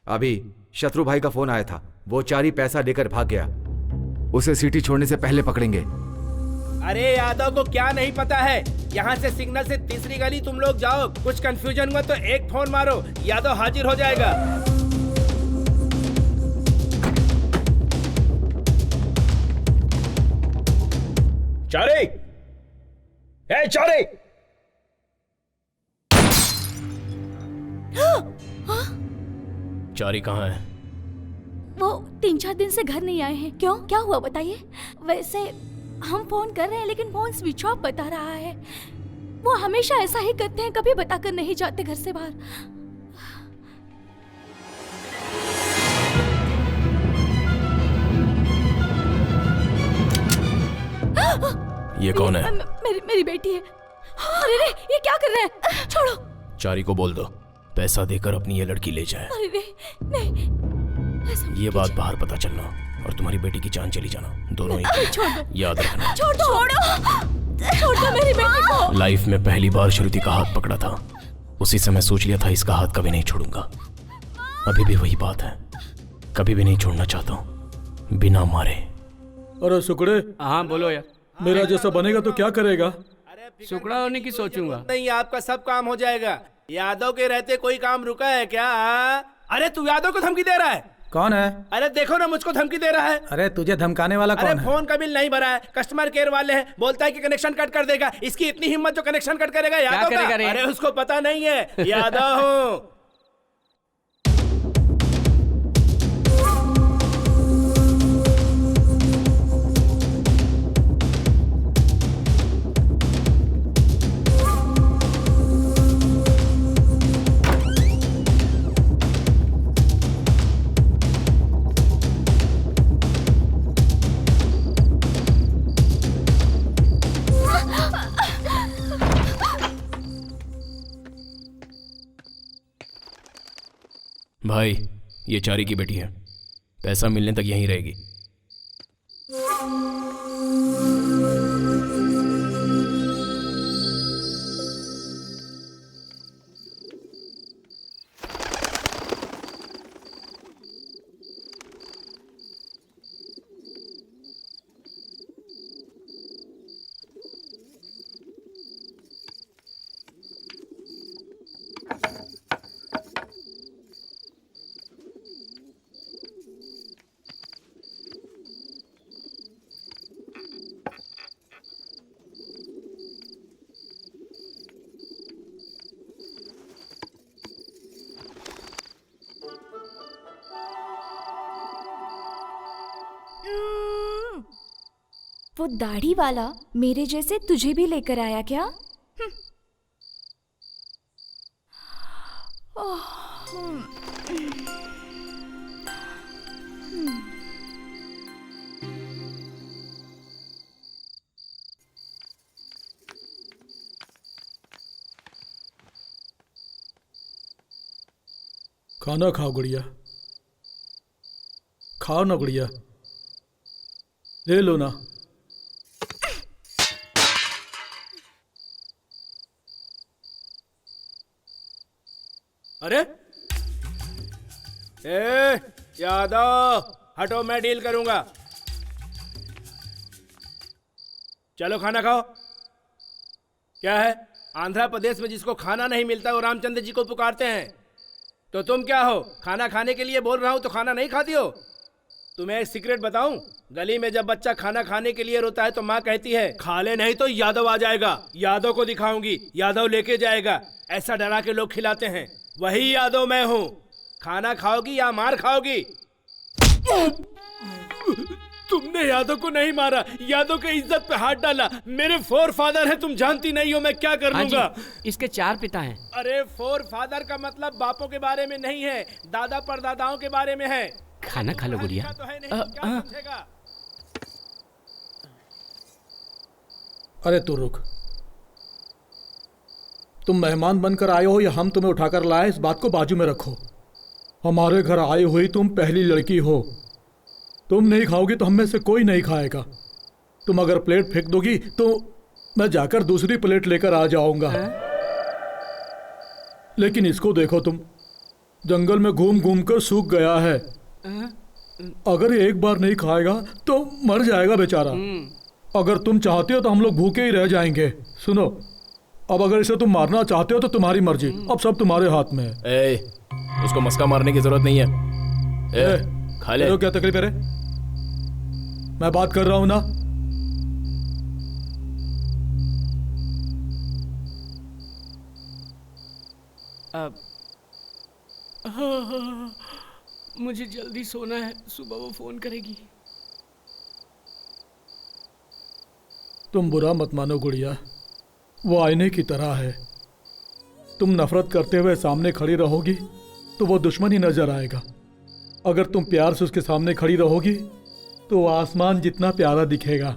Speaker 1: अभी शत्रु भाई का फोन आया था। वो चारी पैसा लेकर भाग गया। उसे सिटी छोड़ने से पहले पकड़ेंगे।
Speaker 10: अरे यादव को क्या नहीं पता है? यहाँ से सिग्नल से तीसरी गली तुम लोग जाओ। कुछ कंफ्यूजन हुआ तो एक फोन मारो, यादव हाजिर हो जाएगा।
Speaker 7: चारे, ए चारे।
Speaker 4: चारी कहाँ है?
Speaker 6: वो 3-4 दिन से घर नहीं आए हैं। क्यों? क्या हुआ बताइए? वैसे हम फोन कर रहे हैं लेकिन फोन स्विच ऑफ बता रहा है। वो हमेशा ऐसा ही करते हैं, कभी बताकर नहीं जाते घर से बाहर।
Speaker 4: ये कौन है?
Speaker 6: मेरी बेटी है। अरे रे, ये क्या कर रहे हैं? छोड़ो।
Speaker 4: चारी को बोल दो पैसा देकर अपनी ये लड़की ले जाए।
Speaker 6: अरे रे, नहीं।
Speaker 4: ये बात बाहर पता चलना और तुम्हारी बेटी की जान चली जाना, दोनों ही।
Speaker 6: छोड़ दो।
Speaker 4: याद रखना।
Speaker 6: छोड़ दो। छोड़ दो मेरी बेटी को।
Speaker 4: लाइफ में पहली बार श्रुति का हाथ पकड़ा था, उसी समय सोच लिया था इसका हाथ कभी नहीं छोड़ूंगा। अभी भी वही बात है, कभी भी नहीं छोड़ना चाहता हूँ बिना मारे।
Speaker 2: अरे सुकड़े।
Speaker 9: हाँ बोलो यार।
Speaker 2: मेरा जैसा बनेगा तो क्या करेगा?
Speaker 9: सुकड़ा होने की सोचूंगा।
Speaker 10: नहीं, आपका सब काम हो जाएगा। यादव के रहते कोई काम रुका है क्या? अरे तू यादव को धमकी दे रहा है?
Speaker 16: कौन है?
Speaker 10: अरे देखो ना, मुझको धमकी दे रहा है।
Speaker 16: अरे तुझे धमकाने वाला कौन है?
Speaker 10: फोन का बिल नहीं भरा है, कस्टमर केयर वाले हैं। बोलता है कि कनेक्शन कट कर देगा। इसकी इतनी हिम्मत जो कनेक्शन कट करेगा यादव का? अरे उसको पता नहीं है, यादव हूँ।
Speaker 4: भाई ये चारी की बेटी है, पैसा मिलने तक यहीं रहेगी।
Speaker 6: वो दाढ़ी वाला मेरे जैसे तुझे भी लेकर आया क्या?
Speaker 2: खाना खाओ गुड़िया, खाओ ना गुड़िया, ले लो ना।
Speaker 10: अरे ए यादव हटो, मैं डील करूंगा। चलो खाना खाओ। क्या है, आंध्र प्रदेश में जिसको खाना नहीं मिलता वो रामचंद्र जी को पुकारते हैं, तो तुम क्या हो? खाना खाने के लिए बोल रहा हूं तो खाना नहीं खाती हो? तुम्हें एक सीक्रेट बताऊं, गली में जब बच्चा खाना खाने के लिए रोता है तो माँ कहती है खा ले नहीं तो यादव आ जाएगा, यादव को दिखाऊंगी, यादव लेके जाएगा। ऐसा डरा के लोग खिलाते हैं, वही यादव मैं हूं। खाना खाओगी या मार खाओगी? तुमने यादव को नहीं मारा, यादव के इज्जत पे हाथ डाला। मेरे फोर फादर है, तुम जानती नहीं हो मैं क्या कर लूंगा।
Speaker 9: इसके 4 पिता हैं।
Speaker 10: अरे फोर फादर का मतलब बापों के बारे में नहीं है, दादा परदादाओं के बारे में है।
Speaker 9: खाना खा लो गुड़िया।
Speaker 10: तो है नहीं, क्या समझेगा?
Speaker 2: अरे तू रुक, तुम मेहमान बनकर आए हो या हम तुम्हें उठाकर लाए, इस बात को बाजू में रखो। हमारे घर आई हुई तुम पहली लड़की हो, तुम नहीं खाओगी तो हम में से कोई नहीं खाएगा। तुम अगर प्लेट फेंक दोगी तो मैं जाकर दूसरी प्लेट लेकर आ जाऊंगा। लेकिन इसको देखो, तुम जंगल में घूम घूम कर सूख गया है। अगर ये एक बार नहीं खाएगा तो मर जाएगा बेचारा। अगर तुम चाहते हो तो हम लोग भूखे ही रह जाएंगे। सुनो, अब अगर इसे तुम मारना चाहते हो तो तुम्हारी मर्जी, अब सब तुम्हारे हाथ में है।
Speaker 4: उसको मस्का मारने की जरूरत नहीं है। खा ले।
Speaker 2: क्या तकलीफ है रे? मैं बात कर रहा हूं ना।
Speaker 9: अब मुझे जल्दी सोना है, सुबह वो फोन करेगी।
Speaker 2: तुम बुरा मत मानो गुड़िया, वो आईने की तरह है। तुम नफरत करते हुए सामने खड़ी रहोगी तो वो दुश्मन ही नजर आएगा। अगर तुम प्यार से उसके सामने खड़ी रहोगी तो वो आसमान जितना प्यारा दिखेगा।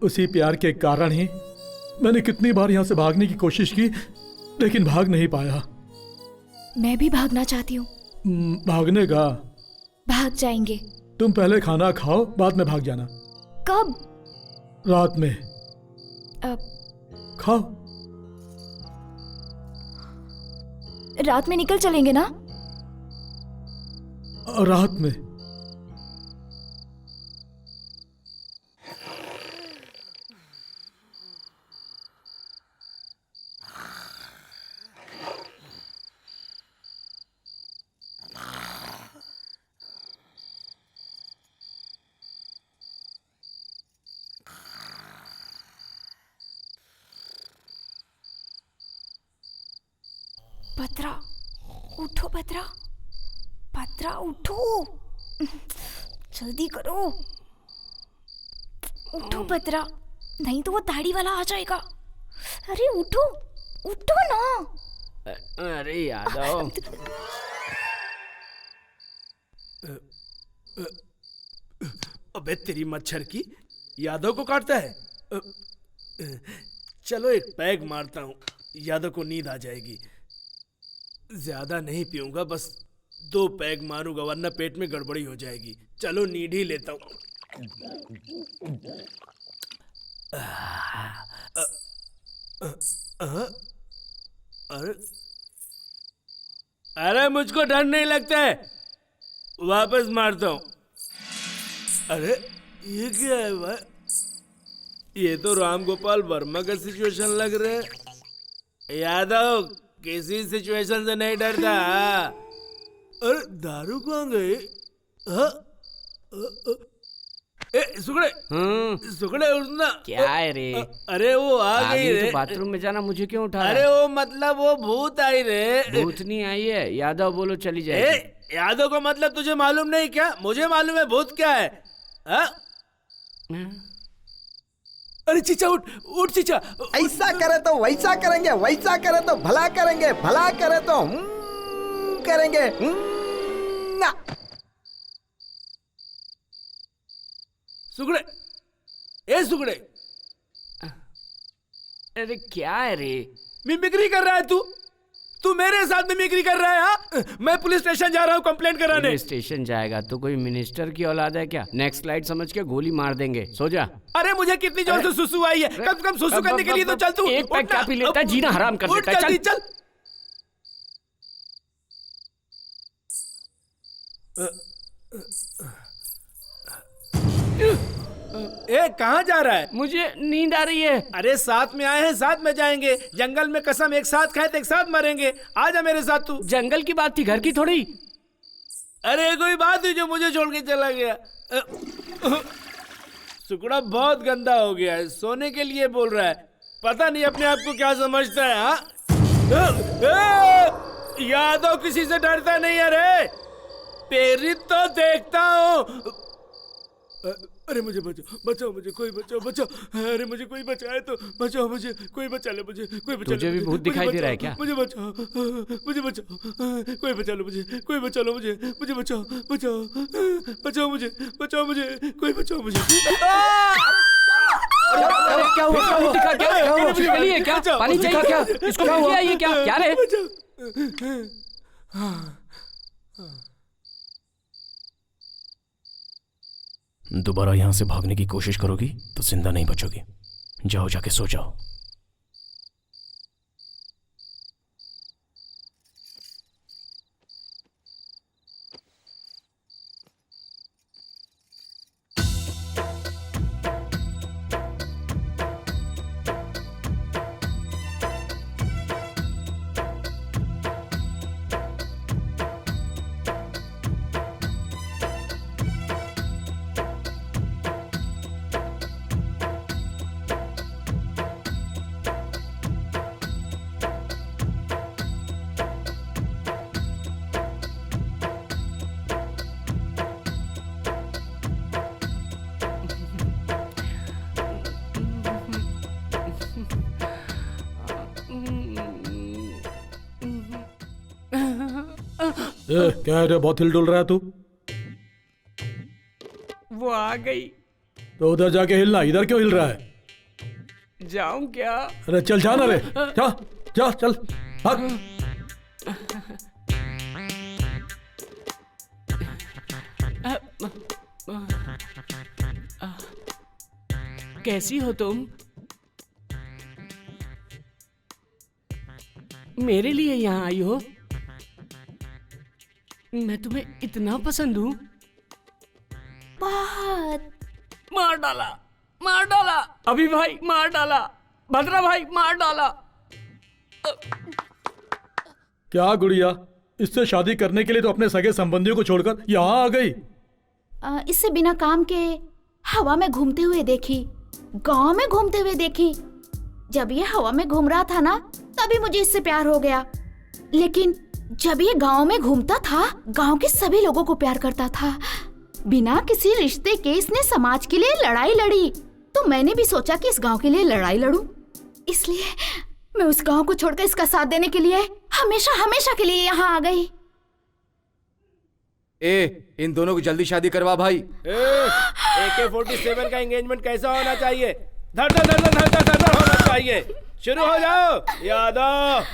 Speaker 2: उसी प्यार के कारण ही मैंने कितनी बार यहाँ से भागने की कोशिश की, लेकिन भाग नहीं पाया।
Speaker 6: मैं भी भागना चाहती हूँ।
Speaker 2: भागने का?
Speaker 6: भाग जाएंगे।
Speaker 2: तुम पहले खाना खाओ, बाद में भाग जाना।
Speaker 6: कब?
Speaker 2: रात में।
Speaker 6: अब
Speaker 2: खाओ।
Speaker 6: रात में निकल चलेंगे ना?
Speaker 2: रात में।
Speaker 6: भद्रा, उठो भद्रा, भद्रा उठो, जल्दी करो, उठो भद्रा, नहीं तो वो दाढ़ी वाला आ जाएगा। अरे उठो, उठो ना।
Speaker 9: अरे यादव।
Speaker 10: अबे तेरी मच्छर की, यादव को काटता है। चलो एक पैग मारता हूँ, यादव को नींद आ जाएगी। ज्यादा नहीं पीऊंगा, बस 2 पैग मारूंगा वरना पेट में गड़बड़ी हो जाएगी। चलो नीड ही लेता हूँ। अरे मुझको डर नहीं लगता है, वापस मारता हूँ। अरे ये क्या है भाई? ये तो राम गोपाल वर्मा का सिचुएशन लग रहा है। यादव किसी सिचुएशन से नहीं डरता। अरे दारू कहाँ गई? सुगड़े सुगड़े उठना।
Speaker 9: क्या है रे?
Speaker 10: अरे वो आ गई रे।
Speaker 9: बाथरूम में जाना मुझे क्यों उठा?
Speaker 10: अरे वो मतलब वो भूत आई रे।
Speaker 9: भूत नहीं आई है, यादव बोलो चली जाए।
Speaker 10: यादव का मतलब तुझे मालूम नहीं क्या? मुझे मालूम है भूत क्या है। अरे चीचा उठ उठ चीचा।
Speaker 14: ऐसा करे तो वैसा करेंगे, वैसा करे तो भला करेंगे, भला करे तो करेंगे ना।
Speaker 10: सुगड़े ए सुगड़े।
Speaker 9: अरे क्या है रे?
Speaker 10: मिमिक्री कर रहा है तू? तू मेरे साथ मिमिक्री कर रहा है? हाँ, मैं पुलिस स्टेशन जा रहा हूँ कंप्लेंट कराने।
Speaker 9: पुलिस स्टेशन जाएगा तो कोई मिनिस्टर की औलाद है क्या? नेक्स्ट स्लाइड समझ के गोली मार देंगे, सो जा।
Speaker 10: अरे मुझे कितनी जोर से सुसु आई है, कम से कम सुसु करने के लिए तो चल तू।
Speaker 9: एक पैक क्या पी लेता है, जीना हराम कर देता है।
Speaker 10: चल ए कहाँ जा रहा है?
Speaker 9: मुझे नींद आ रही है।
Speaker 10: अरे साथ में आए हैं, साथ में जाएंगे। जंगल में कसम एक साथ खाए तो एक साथ मरेंगे। आजा मेरे साथ तू।
Speaker 9: जंगल की बात थी, घर की थोड़ी।
Speaker 10: अरे कोई बात हुई जो मुझे छोड़ के चला गया। सुकड़ा बहुत गंदा हो गया है, सोने के लिए बोल रहा है। पता नहीं अपने आप को क्या समझता है। हाँ यादव किसी से डरता नहीं है रे। प्रेरित तो देखता हूँ। अरे मुझे बचाओ, बचाओ मुझे, कोई बचाओ, बचाओ। अरे मुझे कोई बचाए तो बचाओ, मुझे कोई बचा ले, मुझे कोई बचा ले।
Speaker 9: तुझे भी भूत दिखाई दे रहा है क्या?
Speaker 10: मुझे बचाओ, मुझे बचाओ, कोई बचा लो मुझे, कोई बचा लो मुझे, मुझे बचाओ, बचाओ, बचाओ मुझे, बचाओ मुझे, कोई बचाओ मुझे।
Speaker 9: क्या हुआ? क्या दिखा? क्या पानी चाहिए क्या? इसको क्या ये क्या रे?
Speaker 4: दोबारा यहां से भागने की कोशिश करोगी तो जिंदा नहीं बचोगी। जाओ, जाके सो जाओ।
Speaker 2: क्या है रे, बहुत हिल डुल रहा है तू?
Speaker 9: वो आ गई
Speaker 2: तो उधर जाके हिलना, इधर क्यों हिल रहा है?
Speaker 9: जाऊं क्या?
Speaker 2: अरे चल जाना रे, जा जा चल भाग।
Speaker 9: कैसी हो तुम? मेरे लिए यहाँ आई हो? मैं तुम्हें इतना पसंद हूँ?
Speaker 6: बहुत।
Speaker 9: मार डाला, मार डाला, अभी भाई मार डाला, भद्रा भाई मार डाला।
Speaker 2: क्या गुड़िया, इससे शादी करने के लिए तो अपने सगे संबंधियों को छोड़कर यहाँ आ गई?
Speaker 6: इससे बिना काम के हवा में घूमते हुए देखी, गांव में घूमते हुए देखी। जब ये हवा में घूम रहा था ना, तभी मुझे इससे प्यार हो गया। लेकिन जब ये गांव में घूमता था, गांव के सभी लोगों को प्यार करता था। बिना किसी रिश्ते के इसने समाज के लिए लड़ाई लड़ी, तो मैंने भी सोचा कि इस गांव के लिए लड़ाई लड़ूं। इसलिए मैं उस गांव को छोड़कर इसका साथ देने के लिए हमेशा हमेशा के लिए यहाँ आ गई।
Speaker 1: इन दोनों की जल्दी शादी करवा भाई।
Speaker 10: AK-47 का एंगेजमेंट कैसा होना चाहिए? धड़ धड़ धड़ धड़ धड़ धड़ धड़ होना चाहिए। शुरू हो जाओ यादव।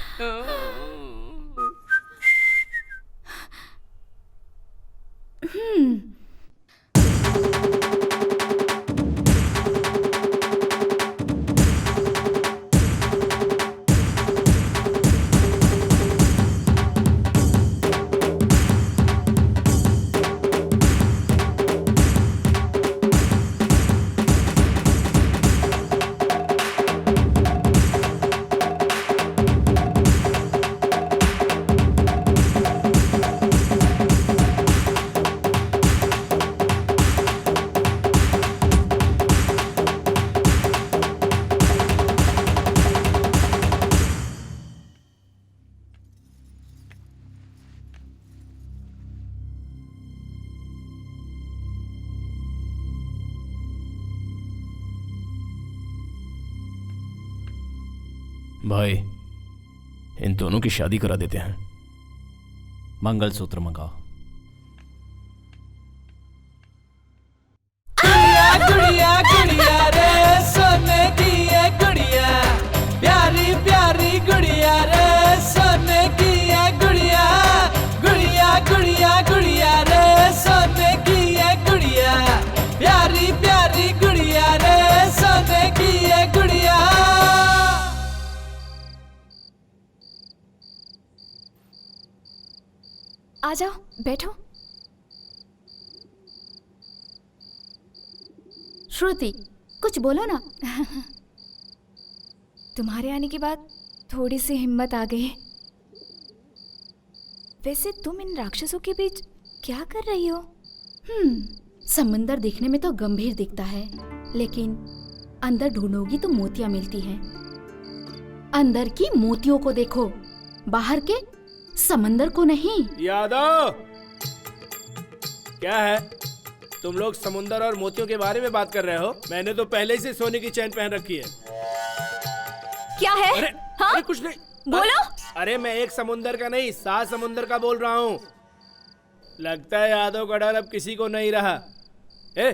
Speaker 4: भाई, इन दोनों की शादी करा देते हैं।
Speaker 3: मंगलसूत्र मंगाओ।
Speaker 17: गुड़िया गुड़िया गुड़िया रे सोने की है गुड़िया, प्यारी प्यारी गुड़िया रे सोने की है गुड़िया, गुड़िया गुड़िया गुड़िया रे सोने की है गुड़िया, प्यारी प्यारी गुड़िया रे सोने की है गुड़िया।
Speaker 6: आ जाओ, बैठो। श्रुति, कुछ बोलो ना। तुम्हारे आने के बाद थोड़ी सी हिम्मत आ गई। वैसे तुम इन राक्षसों के बीच क्या कर रही हो? समंदर देखने में तो गंभीर दिखता है, लेकिन अंदर ढूंढोगी तो मोतियां मिलती हैं। अंदर की मोतियों को देखो, बाहर के समंदर को नहीं।
Speaker 10: यादव, क्या है? तुम लोग समुंदर और मोतियों के बारे में बात कर रहे हो? मैंने तो पहले से सोने की चैन पहन रखी है।
Speaker 6: क्या है? हाँ?
Speaker 10: अरे कुछ नहीं,
Speaker 6: बोलो।
Speaker 10: अरे मैं एक समुंदर का नहीं, 7 समुंदर का बोल रहा हूँ। लगता है यादव का डर अब किसी को नहीं रहा। ए,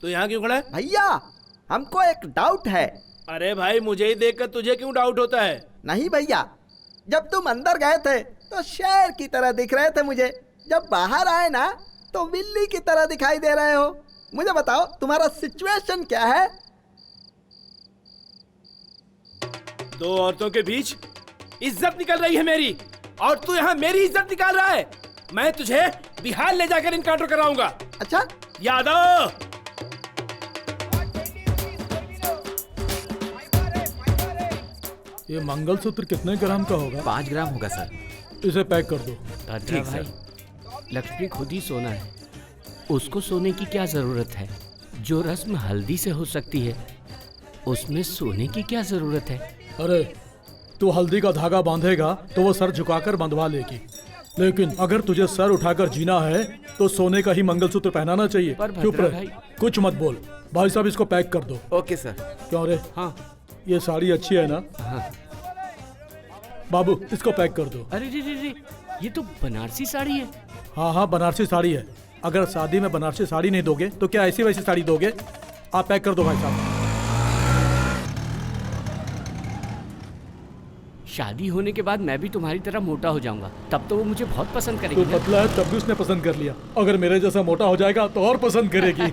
Speaker 10: तू यहाँ क्यों खड़ा है?
Speaker 14: भैया, हमको एक डाउट है।
Speaker 10: अरे भाई, मुझे ही देखकर तुझे क्यों डाउट होता है?
Speaker 14: नहीं भैया, जब तुम अंदर गए थे तो शेर की तरह दिख रहे थे मुझे, जब बाहर आए ना तो बिल्ली की तरह दिखाई दे रहे हो। मुझे बताओ, तुम्हारा सिचुएशन क्या है?
Speaker 10: 2 औरतों के बीच इज्जत निकल रही है मेरी, और तू यहाँ मेरी इज्जत निकाल रहा है। मैं तुझे बिहार ले जाकर इनकाउंटर कराऊंगा।
Speaker 14: अच्छा
Speaker 10: यादव,
Speaker 2: ये मंगलसूत्र कितने ग्राम का होगा?
Speaker 3: 5 ग्राम होगा सर।
Speaker 2: इसे पैक कर दो।
Speaker 9: ठीक भाई, लक्ष्मी खुद ही सोना है, उसको सोने की क्या जरूरत है? जो रस्म हल्दी से हो सकती है, उसमें सोने की क्या जरूरत है?
Speaker 2: अरे, तू हल्दी का धागा बांधेगा तो वो सर झुकाकर बंधवा लेगी, लेकिन अगर तुझे सर उठाकर जीना है तो सोने का ही मंगलसूत्र पहनाना चाहिए। चुप रह, कुछ मत बोल। भाई साहब, इसको पैक कर दो।
Speaker 3: Okay sir.
Speaker 2: क्यों रे?
Speaker 9: हाँ,
Speaker 2: ये साड़ी अच्छी है ना?
Speaker 9: हाँ।
Speaker 2: बाबू, इसको पैक कर दो।
Speaker 9: अरे रे रे रे, ये तो बनारसी साड़ी है।
Speaker 2: हाँ हाँ, बनारसी साड़ी है। अगर शादी में बनारसी साड़ी नहीं दोगे तो क्या ऐसी वैसी साड़ी दोगे? आप पैक कर दो भाई साहब।
Speaker 9: शादी होने के बाद मैं भी तुम्हारी तरह मोटा हो जाऊंगा, तब तो वो मुझे बहुत पसंद करेगी।
Speaker 2: तू पतला है तब भी उसने पसंद कर लिया, अगर मेरे जैसा मोटा हो जाएगा तो और पसंद करेगी।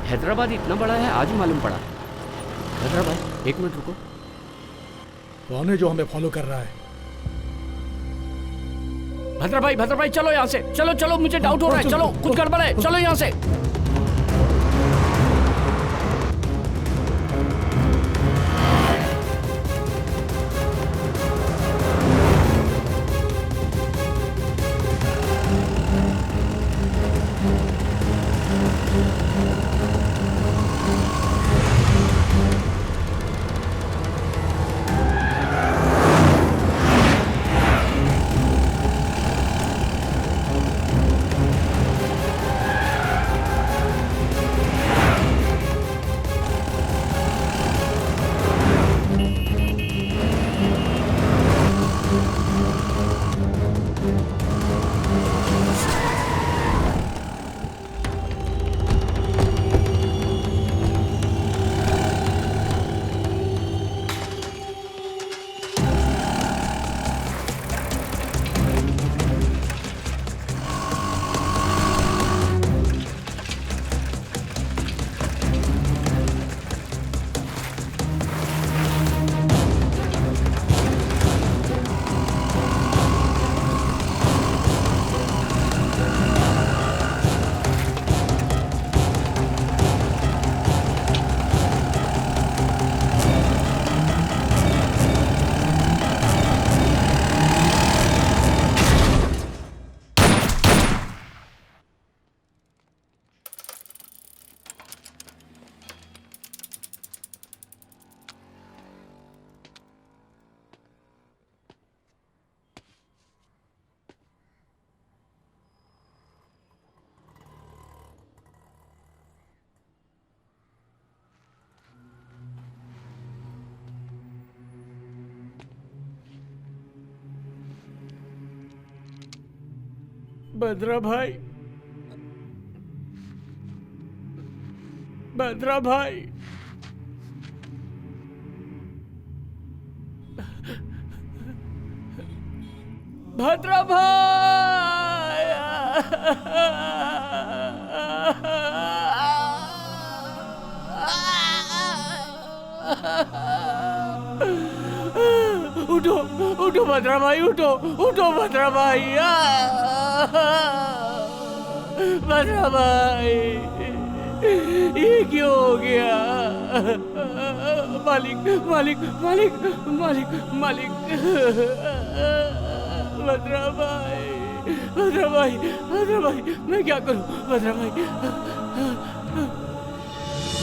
Speaker 9: हैदराबाद इतना बड़ा है, आज ही मालूम पड़ा। हैदराबाद, 1 मिनट रुको।
Speaker 2: कौन है जो हमें फॉलो कर रहा है?
Speaker 9: भद्रा भाई चलो यहाँ से, चलो चलो, मुझे डाउट हो रहा है। चलो, कुछ गड़बड़ है, चलो यहाँ से। भद्रा भाई, भद्रा भाई, भद्रा भाई, उठो उठो भद्रा भाई, उठो उठो भद्रा भाई, भद्रा भाई, ये क्यों हो गया? मालिक मालिक मालिक मालिक मालिक, भद्रा भाई, भद्रा भाई, भद्रा भाई, मैं क्या करूं भद्रा भाई?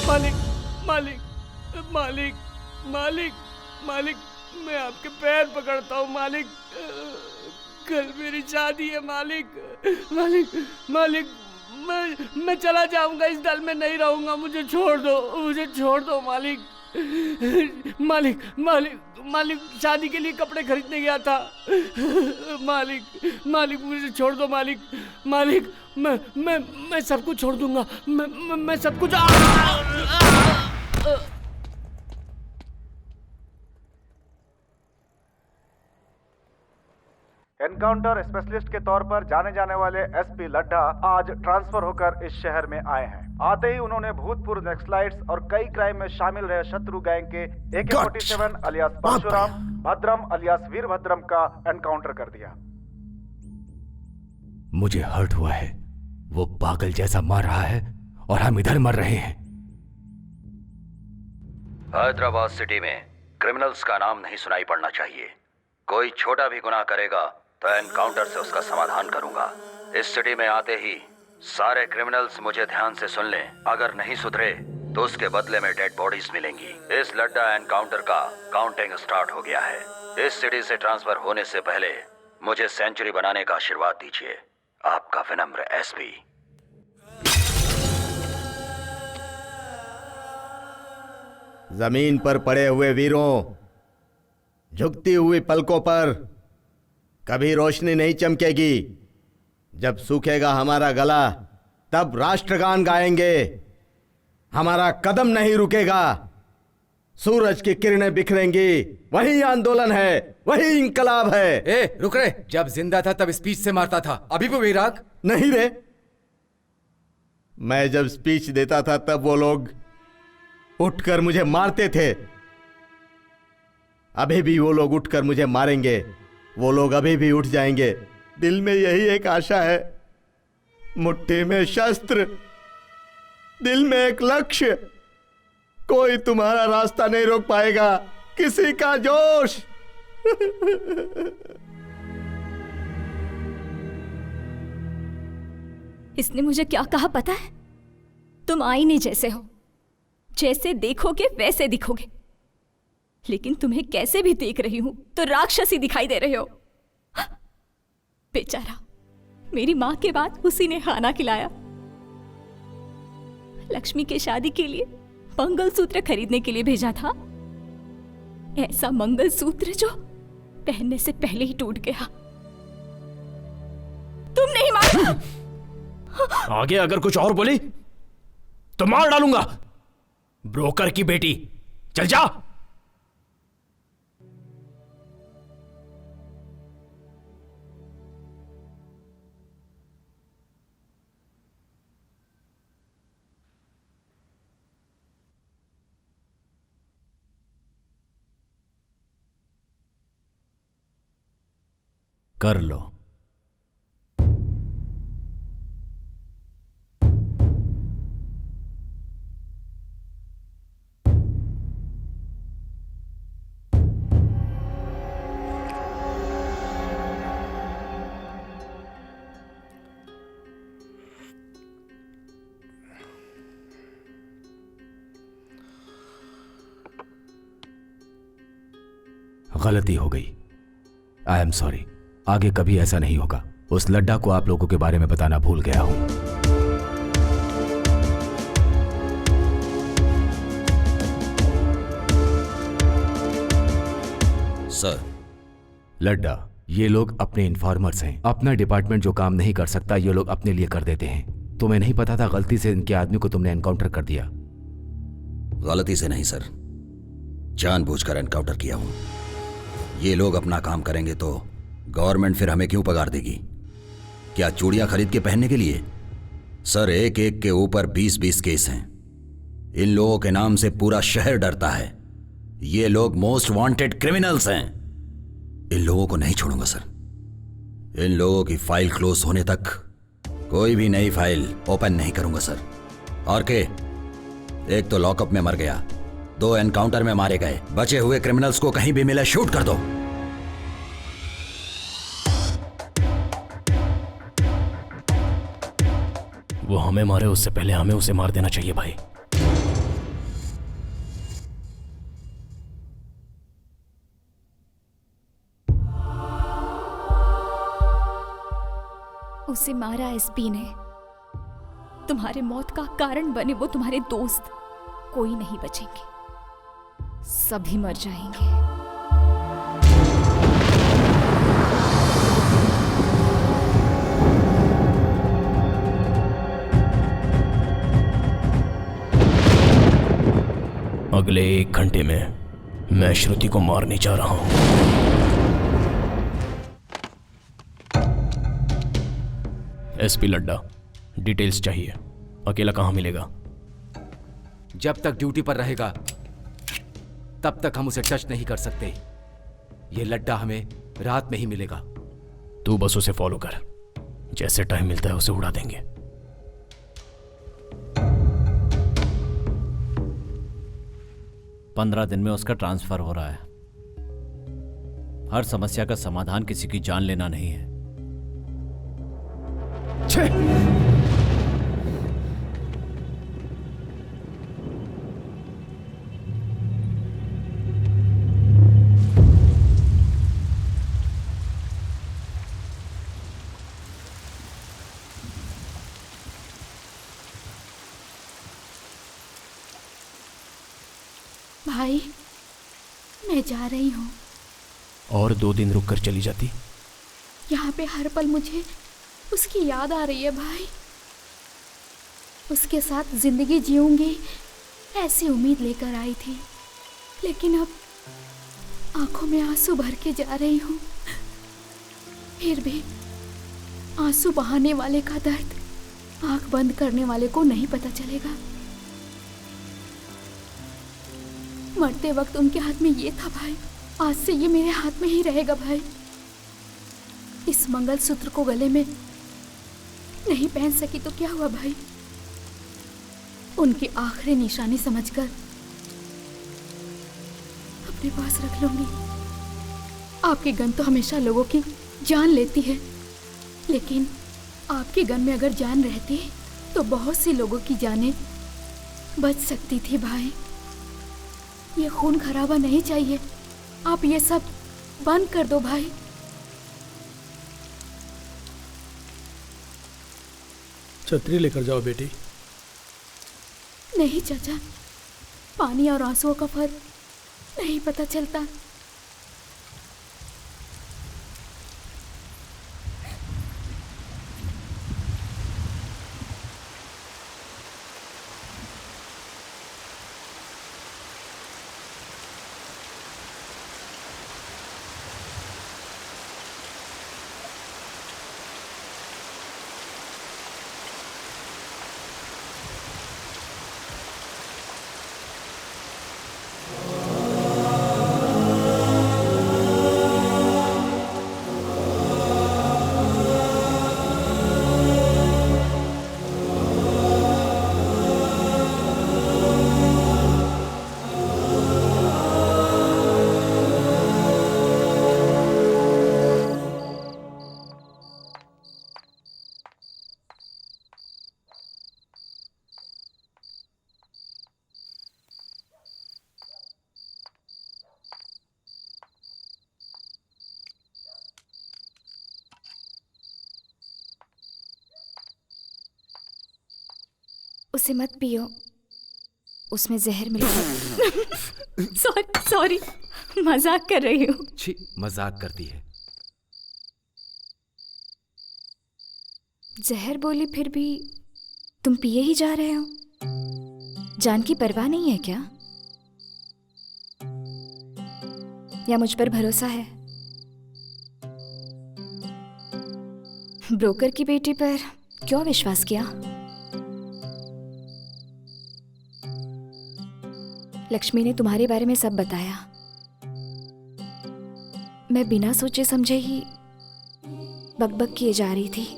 Speaker 9: मालिक मालिक मालिक मालिक मालिक, मैं आपके पैर पकड़ता हूँ मालिक, कल मेरी शादी है मालिक, मालिक मालिक, मैं चला जाऊंगा, इस दल में नहीं रहूंगा, मुझे छोड़ दो मालिक, मालिक मालिक मालिक, शादी के लिए कपड़े खरीदने गया था मालिक, मालिक मुझे छोड़ दो मालिक, मालिक मैं सब कुछ छोड़ दूंगा, मैं सब कुछ
Speaker 8: एनकाउंटर स्पेशलिस्ट के तौर पर जाने जाने वाले एसपी लड्ढा आज ट्रांसफर होकर इस शहर में आए हैं। आते ही उन्होंने भूतपूर्व नक्सलाइट्स और कई क्राइम में शामिल रहे शत्रु गैंग के AK-47 अलियास परशुराम, भद्रम अलियास वीरभद्रम का एनकाउंटर कर दिया।
Speaker 1: मुझे हर्ट हुआ है, वो पागल जैसा मार रहा है और हम इधर मर रहे हैं।
Speaker 11: हैदराबाद सिटी में क्रिमिनल्स का नाम नहीं सुनाई पड़ना चाहिए। कोई छोटा भी गुनाह करेगा तो एनकाउंटर से उसका समाधान करूंगा। इस सिटी में आते ही सारे क्रिमिनल्स मुझे ध्यान से सुन लें, अगर नहीं सुधरे तो उसके बदले में डेड बॉडीज मिलेंगी। इस लड्डा एनकाउंटर का काउंटिंग स्टार्ट हो गया है। इस सिटी से ट्रांसफर होने से पहले मुझे सेंचुरी बनाने का आशीर्वाद दीजिए। आपका विनम्र एसपी।
Speaker 15: जमीन पर पड़े हुए वीरों, झुकती हुई पलकों पर कभी रोशनी नहीं चमकेगी। जब सूखेगा हमारा गला तब राष्ट्रगान गाएंगे। हमारा कदम नहीं रुकेगा। सूरज की किरणें बिखरेंगी। वही आंदोलन है, वही इंकलाब है।
Speaker 18: ए, रुक रे। जब जिंदा था तब स्पीच से मारता था, अभी भी वही राग?
Speaker 15: नहीं रे, मैं जब स्पीच देता था तब वो लोग उठकर मुझे मारते थे। अभी भी वो लोग उठकर मुझे मारेंगे। वो लोग अभी भी उठ जाएंगे। दिल में यही एक आशा है, मुट्ठी में शस्त्र, दिल में एक लक्ष्य। कोई तुम्हारा रास्ता नहीं रोक पाएगा, किसी का जोश।
Speaker 6: इसने मुझे क्या कहा पता है? तुम आईने जैसे हो, जैसे देखोगे वैसे दिखोगे। लेकिन तुम्हें कैसे भी देख रही हूं तो राक्षसी दिखाई दे रहे हो। बेचारा, मेरी मां के बाद उसी ने खाना खिलाया। लक्ष्मी के शादी के लिए मंगलसूत्र खरीदने के लिए भेजा था। ऐसा मंगलसूत्र जो पहनने से पहले ही टूट गया। तुम नहीं मार।
Speaker 4: आगे अगर कुछ और बोली तो मार डालूंगा। ब्रोकर की बेटी, चल जा।
Speaker 1: कर लो। गलती हो गई। I am sorry. आगे कभी ऐसा नहीं होगा। उस लड्डा को आप लोगों के बारे में बताना भूल गया हूं।
Speaker 11: सर।
Speaker 1: लड्डा, ये लोग अपने इन्फॉर्मर्स हैं। अपना डिपार्टमेंट जो काम नहीं कर सकता ये लोग अपने लिए कर देते हैं। तुम्हें नहीं पता था गलती से इनके आदमी को तुमने एनकाउंटर कर दिया?
Speaker 11: गलती से नहीं सर, जानबूझकर एनकाउंटर किया हूं। ये लोग अपना काम करेंगे तो गवर्नमेंट फिर हमें क्यों पगार देगी? क्या चूड़ियां खरीद के पहनने के लिए? सर, एक एक के ऊपर 20-20 केस हैं। इन लोगों के नाम से पूरा शहर डरता है। ये लोग मोस्ट वांटेड क्रिमिनल्स हैं। इन लोगों को नहीं छोड़ूंगा सर। इन लोगों की फाइल क्लोज होने तक कोई भी नई फाइल ओपन नहीं करूंगा सर। और के एक तो लॉकअप में मर गया, 2 एनकाउंटर में मारे गए। बचे हुए क्रिमिनल्स को कहीं भी मिले शूट कर दो।
Speaker 4: वो हमें मारे उससे पहले हमें उसे मार देना चाहिए भाई।
Speaker 6: उसे मारा एसपी ने। तुम्हारे मौत का कारण बने वो तुम्हारे दोस्त। कोई नहीं बचेंगे, सभी मर जाएंगे।
Speaker 4: अगले 1 घंटे में मैं श्रुति को मारने जा रहा हूं। एसपी लड्डा, डिटेल्स चाहिए। अकेला कहां मिलेगा?
Speaker 1: जब तक ड्यूटी पर रहेगा तब तक हम उसे टच नहीं कर सकते। ये लड्डा हमें रात में ही मिलेगा।
Speaker 4: तू बस उसे फॉलो कर, जैसे टाइम मिलता है उसे उड़ा देंगे।
Speaker 3: पंद्रह दिन में उसका ट्रांसफर हो रहा है। हर समस्या का समाधान किसी की जान लेना नहीं है।
Speaker 6: भाई, मैं जा रही हूँ।
Speaker 4: और 2 दिन रुक कर चली जाती?
Speaker 6: यहाँ पे हर पल मुझे उसकी याद आ रही है भाई। उसके साथ जिंदगी जीऊंगी ऐसी उम्मीद लेकर आई थी, लेकिन अब आंखों में आंसू भर के जा रही हूँ। फिर भी आंसू बहाने वाले का दर्द आंख बंद करने वाले को नहीं पता चलेगा। मरते वक्त उनके हाथ में ये था भाई, आज से ये मेरे हाथ में ही रहेगा भाई। इस मंगलसूत्र को गले में नहीं पहन सकी तो क्या हुआ भाई, उनकी आखिरी निशानी समझकर अपने पास रख लूंगी। आपकी गन तो हमेशा लोगों की जान लेती है, लेकिन आपकी गन में अगर जान रहती तो बहुत सी लोगों की जानें बच सकती थी भाई। ये खून खराबा नहीं चाहिए। आप ये सब बंद कर दो भाई।
Speaker 2: छतरी लेकर जाओ बेटी।
Speaker 6: नहीं चाचा, पानी और आंसुओं का फर्क नहीं पता चलता। उसे मत पियो, उसमें जहर मिला। सॉरी, मजाक कर रही हूँ।
Speaker 1: छी, मजाक करती है।
Speaker 6: जहर बोली फिर भी तुम पिए ही जा रहे हो। जान की परवाह नहीं है क्या? या मुझ पर भरोसा है? ब्रोकर की बेटी पर क्यों विश्वास किया? लक्ष्मी ने तुम्हारे बारे में सब बताया। मैं बिना सोचे समझे ही बकबक किए जा रही थी।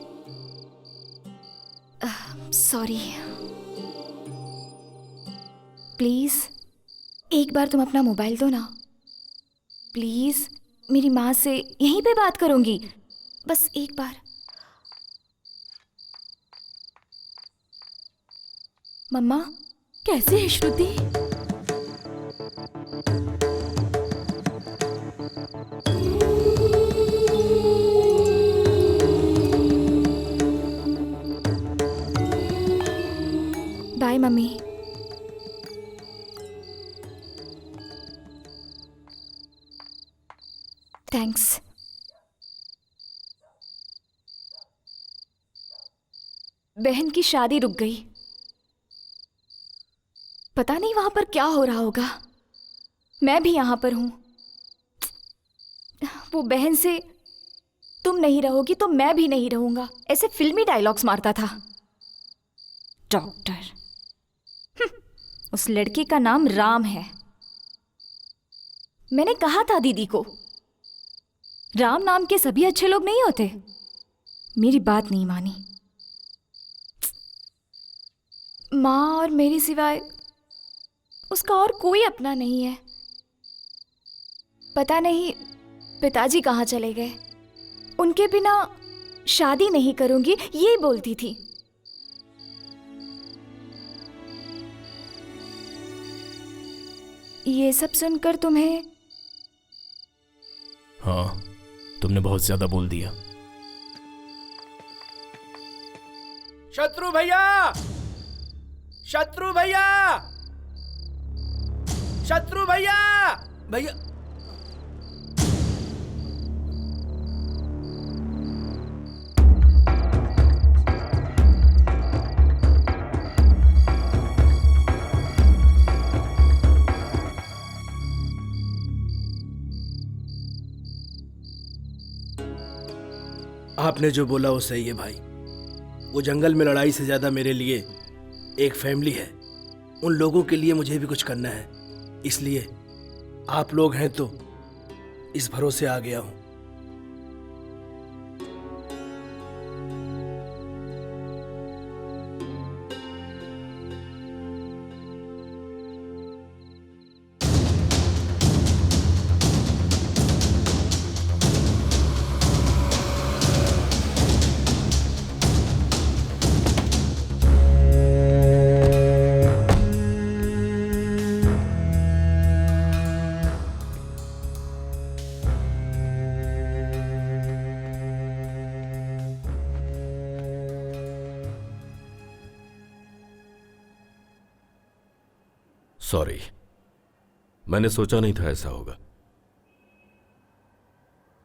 Speaker 6: सॉरी। प्लीज एक बार तुम अपना मोबाइल दो ना। प्लीज, मेरी माँ से यहीं पे बात करूंगी, बस एक बार। मम्मा, कैसी है श्रुति? Bye mummy. थैंक्स। बहन की शादी रुक गई। पता नहीं वहां पर क्या हो रहा होगा। मैं भी यहां पर हूं। वो बहन से तुम नहीं रहोगी तो मैं भी नहीं रहूंगा ऐसे फिल्मी डायलॉग्स मारता था। डॉक्टर। उस लड़के का नाम राम है। मैंने कहा था दीदी को, राम नाम के सभी अच्छे लोग नहीं होते। मेरी बात नहीं मानी। माँ और मेरे सिवाय उसका और कोई अपना नहीं है। पता नहीं पिताजी कहाँ चले गए। उनके बिना शादी नहीं करूंगी ये बोलती थी। ये सब सुनकर तुम्हें?
Speaker 4: हाँ, तुमने बहुत ज्यादा बोल दिया।
Speaker 10: शत्रु भैया! शत्रु भैया! शत्रु भैया! भैया! आपने जो बोला वो सही है भाई। वो जंगल में लड़ाई से ज्यादा मेरे लिए एक फैमिली है। उन लोगों के लिए मुझे भी कुछ करना है, इसलिए आप लोग हैं तो इस भरोसे आ गया हूं।
Speaker 13: सॉरी, मैंने सोचा नहीं था ऐसा होगा।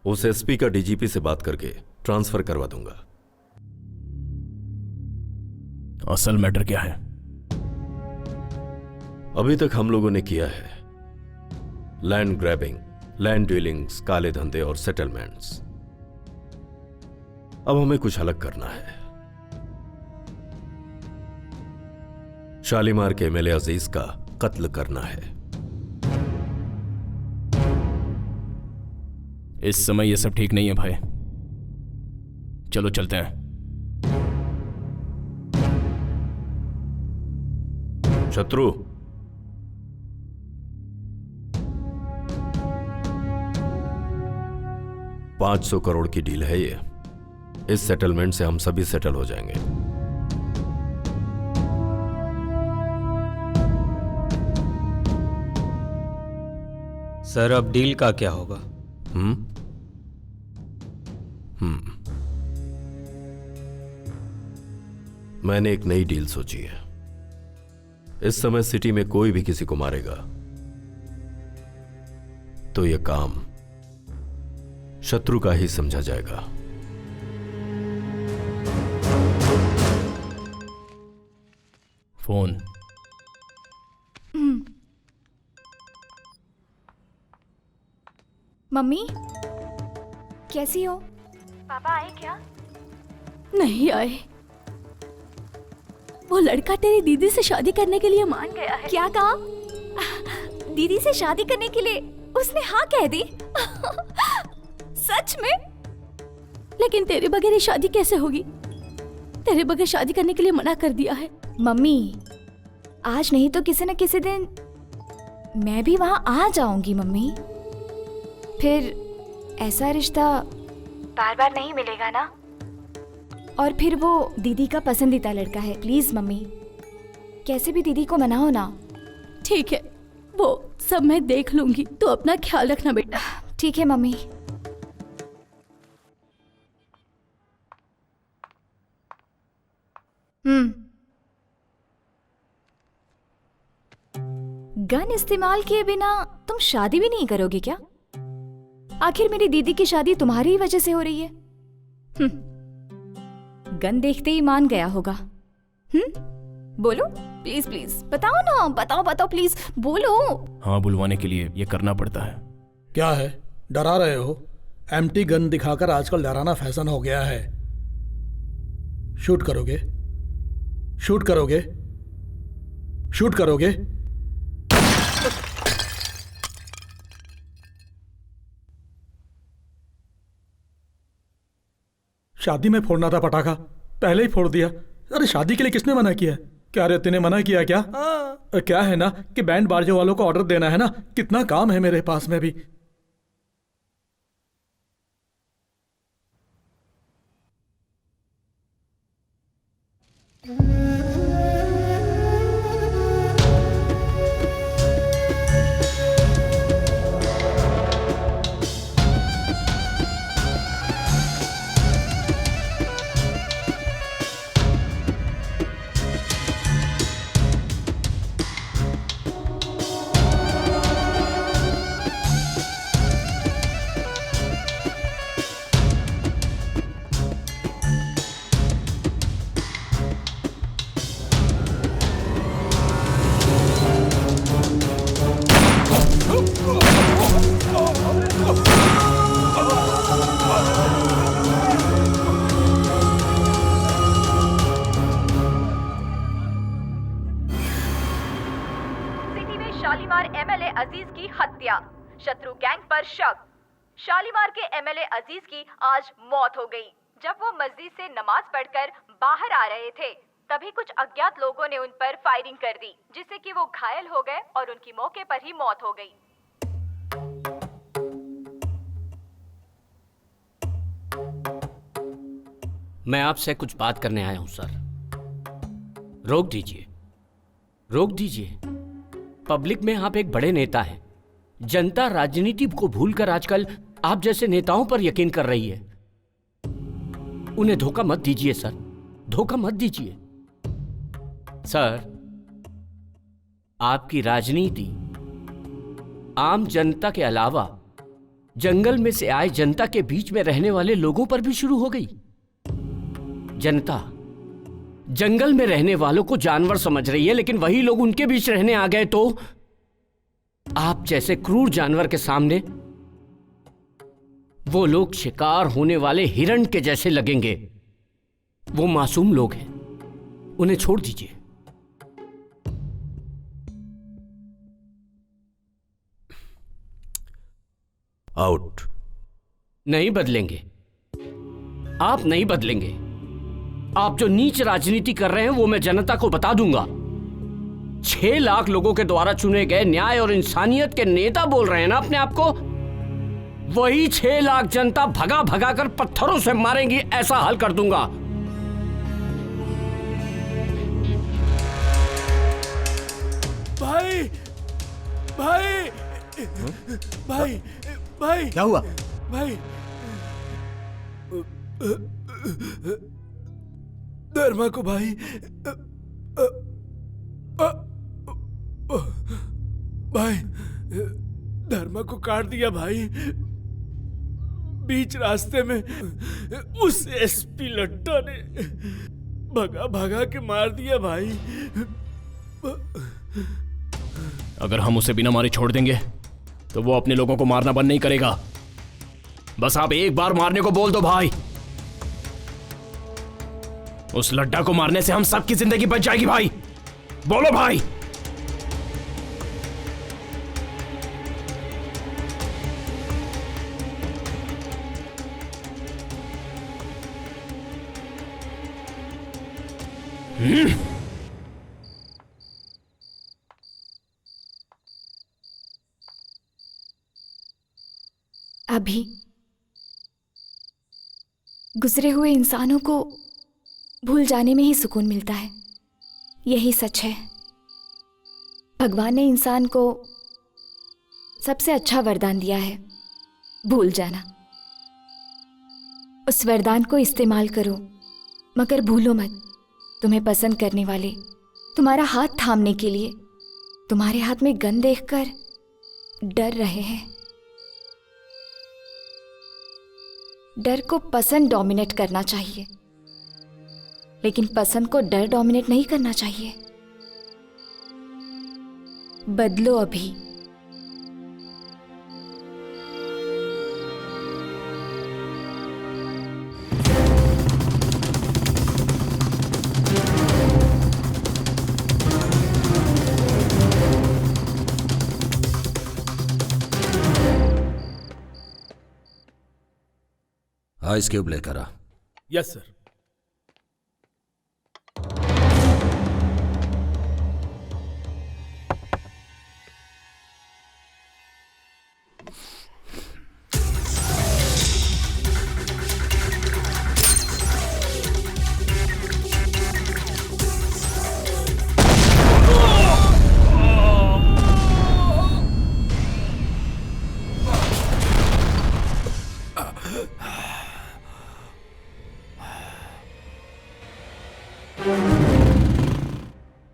Speaker 13: उस एसपी का डीजीपी से बात करके ट्रांसफर करवा दूंगा।
Speaker 4: असल मैटर क्या है?
Speaker 13: अभी तक हम लोगों ने किया है लैंड ग्रैबिंग, लैंड डीलिंग्स, काले धंधे और सेटलमेंट्स। अब हमें कुछ अलग करना है। शालीमार के एमएलए अजीज का कत्ल करना है।
Speaker 4: इस समय ये सब ठीक नहीं है भाई। चलो चलते हैं।
Speaker 13: शत्रु, $500 करोड़ की डील है ये। इस सेटलमेंट से हम सभी सेटल हो जाएंगे।
Speaker 19: सर, अब डील का क्या होगा?
Speaker 13: मैंने एक नई डील सोची है। इस समय सिटी में कोई भी किसी को मारेगा तो यह काम शत्रु का ही समझा जाएगा।
Speaker 4: फोन।
Speaker 6: मम्मी कैसी हो? पापा आए क्या? नहीं आए। वो लड़का तेरी दीदी से शादी करने के लिए मान गया है। क्या कहा? दीदी से शादी करने के लिए उसने हाँ कह दी? सच में? लेकिन तेरे बगैर ये शादी कैसे होगी? तेरे बगैर शादी करने के लिए मना कर दिया है। मम्मी आज नहीं तो किसी न किसी दिन मैं भी वहाँ आ जाऊंगी मम्मी। फिर ऐसा रिश्ता बार बार नहीं मिलेगा ना। और फिर वो दीदी का पसंदीदा लड़का है। प्लीज मम्मी कैसे भी दीदी को मनाओ ना। ठीक है वो सब मैं देख लूंगी। तो अपना ख्याल रखना बेटा। ठीक है मम्मी। गन इस्तेमाल किए बिना तुम शादी भी नहीं करोगे क्या? आखिर मेरी दीदी की शादी तुम्हारी ही वजह से हो रही है। गन देखते ही मान गया होगा। बोलो प्लीज प्लीज बताओ ना। बताओ बताओ प्लीज बोलो।
Speaker 4: हाँ बुलवाने के लिए ये करना पड़ता है।
Speaker 2: क्या है डरा रहे हो? एम्प्टी गन दिखाकर आजकल डराना फैशन हो गया है। शूट करोगे? शूट करोगे? शूट करोगे? शादी में फोड़ना था पटाखा, पहले ही फोड़ दिया। अरे शादी के लिए किसने मना किया? क्या रे तूने मना किया क्या? क्या है ना कि बैंड बाजे वालों को ऑर्डर देना है ना। कितना काम है मेरे पास में भी।
Speaker 20: शालीमार एमएलए अजीज की हत्या, शत्रु गैंग पर शक। शालीमार के एमएलए अजीज की आज मौत हो गई। जब वो मस्जिद से नमाज पढ़कर बाहर आ रहे थे तभी कुछ अज्ञात लोगों ने उन पर फायरिंग कर दी, जिससे कि वो घायल हो गए और उनकी मौके पर ही मौत हो गई।
Speaker 9: मैं आपसे कुछ बात करने आया हूं सर। रोक दीजिए, रोक दीजिए। पब्लिक में आप एक बड़े नेता हैं। जनता राजनीति को भूलकर आजकल आप जैसे नेताओं पर यकीन कर रही है। उन्हें धोखा मत दीजिए सर, धोखा मत दीजिए। सर, आपकी राजनीति आम जनता के अलावा जंगल में से आए जनता के बीच में रहने वाले लोगों पर भी शुरू हो गई। जनता जंगल में रहने वालों को जानवर समझ रही है, लेकिन वही लोग उनके बीच रहने आ गए तो आप जैसे क्रूर जानवर के सामने वो लोग शिकार होने वाले हिरण के जैसे लगेंगे। वो मासूम लोग हैं, उन्हें छोड़ दीजिए।
Speaker 13: आउट।
Speaker 9: नहीं बदलेंगे, आप नहीं बदलेंगे। आप जो नीच राजनीति कर रहे हैं वो मैं जनता को बता दूंगा। 6 लाख लोगों के द्वारा चुने गए न्याय और इंसानियत के नेता बोल रहे हैं ना अपने आप को। वही 6 लाख जनता भगा भगा कर पत्थरों से मारेंगी, ऐसा हल कर दूंगा।
Speaker 10: भाई भाई भाई भाई
Speaker 15: क्या हुआ?
Speaker 10: भाई धर्मा को भाई भाई धर्मा को काट दिया भाई। बीच रास्ते में उस एसपी लट्टा ने भगा भगा के मार दिया भाई।
Speaker 4: अगर हम उसे बिना मारे छोड़ देंगे तो वो अपने लोगों को मारना बंद नहीं करेगा। बस आप एक बार मारने को बोल दो भाई। उस लड्डा को मारने से हम सबकी जिंदगी बच जाएगी भाई। बोलो भाई।
Speaker 6: अभी गुजरे हुए इंसानों को भूल जाने में ही सुकून मिलता है। यही सच है। भगवान ने इंसान को सबसे अच्छा वरदान दिया है, भूल जाना। उस वरदान को इस्तेमाल करो, मगर भूलो मत, तुम्हें पसंद करने वाले तुम्हारा हाथ थामने के लिए तुम्हारे हाथ में गन देखकर डर रहे हैं। डर को पसंद डोमिनेट करना चाहिए, लेकिन पसंद को डर डोमिनेट नहीं करना चाहिए। बदलो अभी।
Speaker 11: आइस क्यूब लेकर आ।
Speaker 10: Yes sir.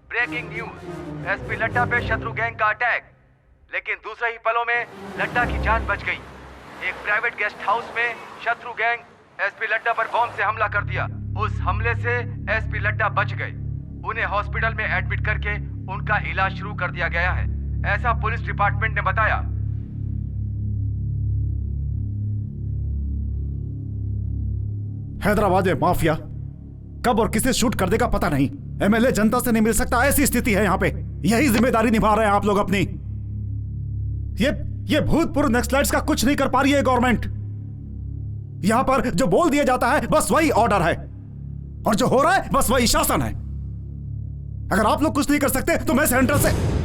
Speaker 1: Breaking news, SP Ladda पे शत्रु गैंग का अटैक, लेकिन दूसरे ही पलों में लड्डा की जान बच गई। एक प्राइवेट गेस्ट हाउस में शत्रु गैंग एसपी लड्डा पर बॉम्ब से हमला कर दिया। उस हमले से एसपी लड्डा बच गए। उन्हें हॉस्पिटल में एडमिट करके उनका इलाज शुरू कर दिया गया है, ऐसा पुलिस डिपार्टमेंट ने बताया।
Speaker 8: हैदराबाद में माफिया कब और किसे शूट कर देगा पता नहीं। एमएलए जनता से नहीं मिल सकता, ऐसी स्थिति है यहाँ पे। यही जिम्मेदारी निभा रहे हैं आप लोग अपनी। ये भूतपूर्व नक्सलाइट्स का कुछ नहीं कर पा रही है गवर्नमेंट। यहां पर जो बोल दिया जाता है बस वही ऑर्डर है, और जो हो रहा है बस वही शासन है। अगर आप लोग कुछ नहीं कर सकते तो मैं सेंटर से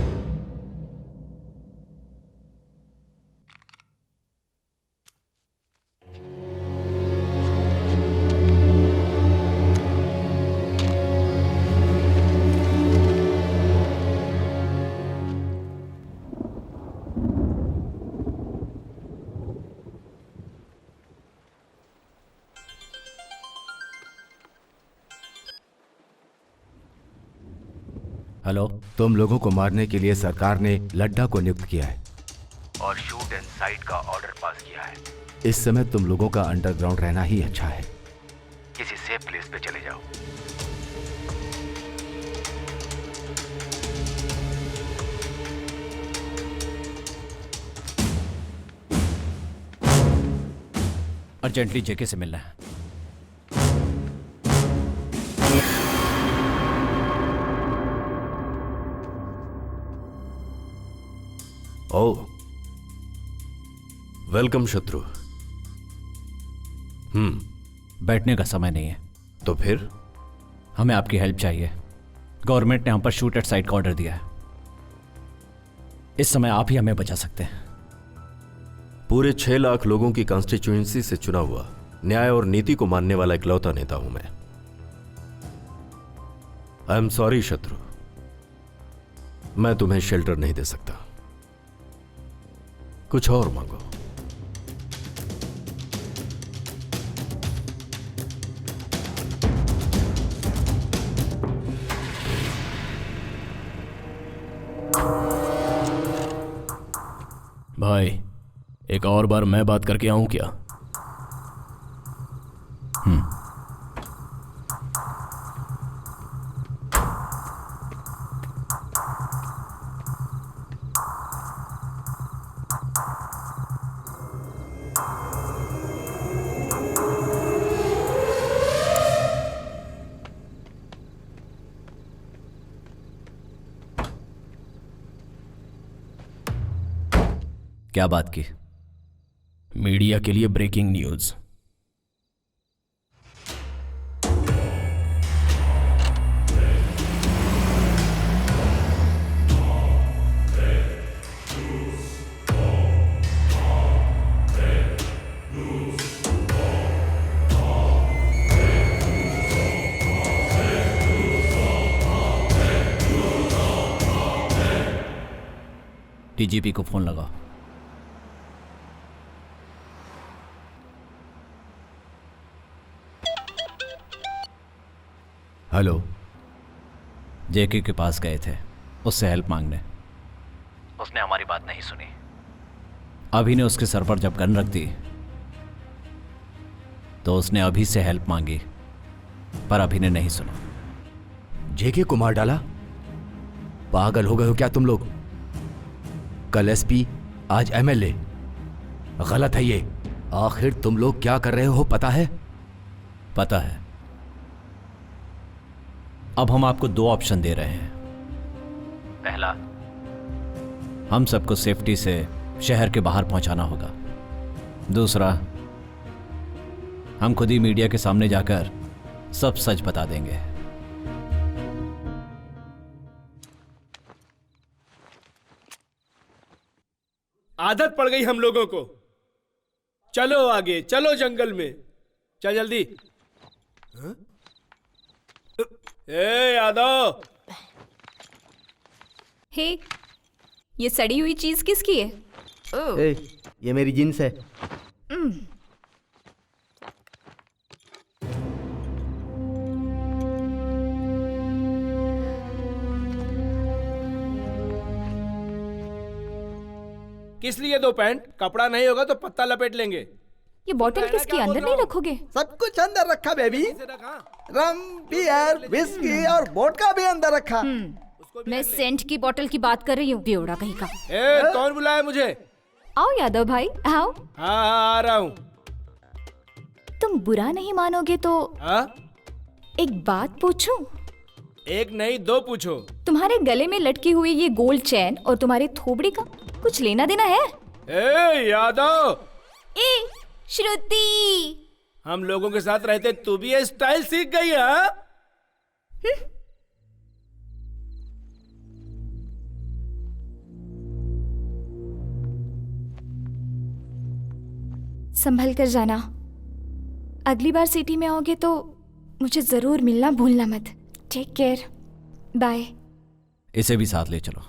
Speaker 1: हेलो, तुम लोगों को मारने के लिए सरकार ने लड्डा को नियुक्त किया है और शूट एंड साइट का ऑर्डर पास किया है। इस समय तुम लोगों का अंडरग्राउंड रहना ही अच्छा है। किसी सेफ प्लेस पे चले जाओ।
Speaker 3: अर्जेंटली जेके से मिलना है।
Speaker 13: ओ, वेलकम शत्रु।
Speaker 3: बैठने का समय नहीं है।
Speaker 13: तो फिर
Speaker 3: हमें आपकी हेल्प चाहिए। गवर्नमेंट ने हम पर शूट एट साइट का ऑर्डर दिया है। इस समय आप ही हमें बचा सकते हैं।
Speaker 13: पूरे 6 लाख लोगों की कॉन्स्टिट्यूएंसी से चुना हुआ, न्याय और नीति को मानने वाला इकलौता नेता हूं मैं। आई एम सॉरी शत्रु, मैं तुम्हें शेल्टर नहीं दे सकता। कुछ और मांगो।
Speaker 4: भाई, एक और बार मैं बात करके आऊं क्या?
Speaker 1: क्या बात की?
Speaker 4: मीडिया के लिए ब्रेकिंग न्यूज।
Speaker 1: डीजीपी को फोन लगाओ। हेलो। जेके के पास गए थे उससे हेल्प मांगने। उसने हमारी बात नहीं सुनी। अभी ने उसके सर पर जब गन रख दी तो उसने अभी से हेल्प मांगी, पर अभी ने नहीं सुना। जेके को मार डाला? पागल हो गए हो क्या तुम लोग? कल एसपी, आज एमएलए। गलत है ये। आखिर तुम लोग क्या कर रहे हो पता है? पता है। अब हम आपको 2 ऑप्शन दे रहे हैं। पहला, हम सबको सेफ्टी से शहर के बाहर पहुंचाना होगा। दूसरा, हम खुद ही मीडिया के सामने जाकर सब सच बता देंगे।
Speaker 10: आदत पड़ गई हम लोगों को। चलो आगे, चलो जंगल में। चल जल्दी। हाँ? ए यादव।
Speaker 5: हे, ये सड़ी हुई चीज किसकी है?
Speaker 14: ए, ये मेरी जींस है।
Speaker 10: किस लिए 2 पैंट? कपड़ा नहीं होगा तो पत्ता लपेट लेंगे।
Speaker 6: ये बॉटल किसकी अंदर नहीं रखोगे?
Speaker 14: सब कुछ अंदर रखा बेबी। रम, बियर, विस्की और वोडका भी अंदर रखा।
Speaker 6: मैं सेंट की बोतल की बात कर रही हूँ, बेवड़ा कहीं का।
Speaker 10: ए, कौन बुलाया मुझे?
Speaker 6: आओ यादव भाई, आओ।
Speaker 10: हाँ, आ रहा हूँ।
Speaker 6: तुम बुरा नहीं मानोगे तो एक बात पूछूं?
Speaker 10: एक नहीं 2 पूछो।
Speaker 6: तुम्हारे गले में लटकी हुई ये गोल्ड चैन और तुम्हारे थोबड़ी का कुछ लेना देना है?
Speaker 10: ए यादव।
Speaker 6: ए श्रुति।
Speaker 10: हम लोगों के साथ रहते तू भी ये स्टाइल सीख गई है?
Speaker 6: संभल कर जाना। अगली बार सिटी में आओगे तो मुझे जरूर मिलना भूलना मत। Take care. बाय।
Speaker 1: इसे भी साथ ले चलो।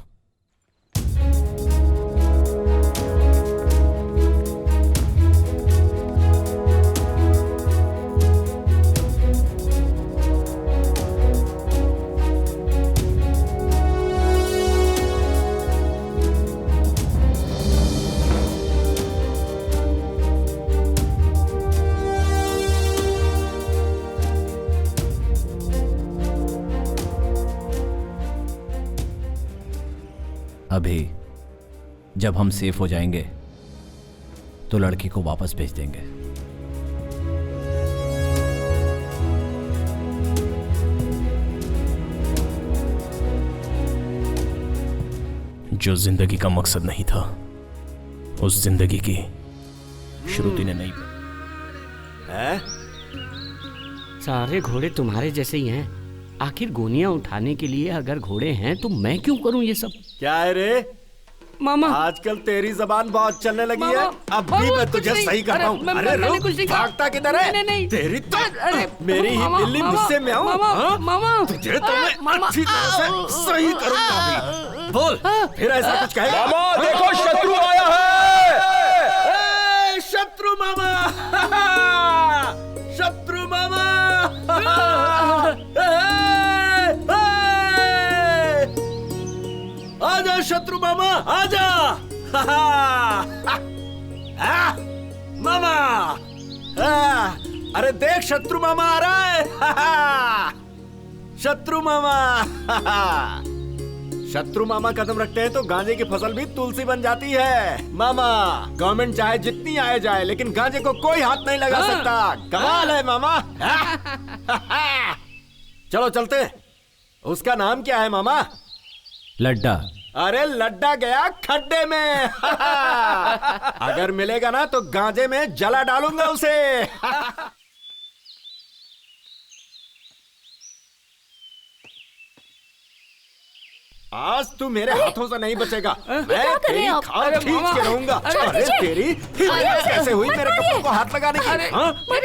Speaker 1: अभी जब हम सेफ हो जाएंगे तो लड़की को वापस भेज देंगे।
Speaker 4: जो जिंदगी का मकसद नहीं था, उस जिंदगी की श्रुति ने नहीं।
Speaker 9: सारे घोड़े तुम्हारे जैसे ही हैं। आखिर गोनियां उठाने के लिए अगर घोड़े हैं तो मैं क्यों करूं ये सब?
Speaker 7: क्या है रे
Speaker 9: मामा?
Speaker 7: आजकल तेरी जबान बहुत चलने लगी है। अब भी मैं तुझे सही करता हूँ। अरे रुक, भागता किधर है? तेरी तो मेरी ही बिल्ली मुझसे में आऊं। तुझे तो मैं अच्छी तरह से सही करूंगा अभी। बोल, फिर ऐसा कुछ कहेगा?
Speaker 10: मामा देखो, शत्रु आया है। शत्रु मामा। शत्रु मामा। आजा शत्रु मामा, आजा।
Speaker 7: मामा, अरे देख शत्रु मामा आ रहा है। शत्रु मामा, शत्रु मामा कदम रखते हैं तो गांजे की फसल भी तुलसी बन जाती है। मामा, गवर्नमेंट चाहे जितनी आए जाए लेकिन गांजे को कोई हाथ नहीं लगा सकता। कमाल है मामा। चलो चलते। उसका नाम क्या है मामा?
Speaker 1: लड्डा।
Speaker 7: अरे लड्डा गया खड्डे में। अगर मिलेगा ना तो गांजे में जला डालूंगा उसे। आज तू मेरे हाथों से नहीं बचेगा। मैं तेरी खाल खींच के रहूंगा। अरे तेरी हिम्मत कैसे हुई मेरे कपड़ों को हाथ लगाने की?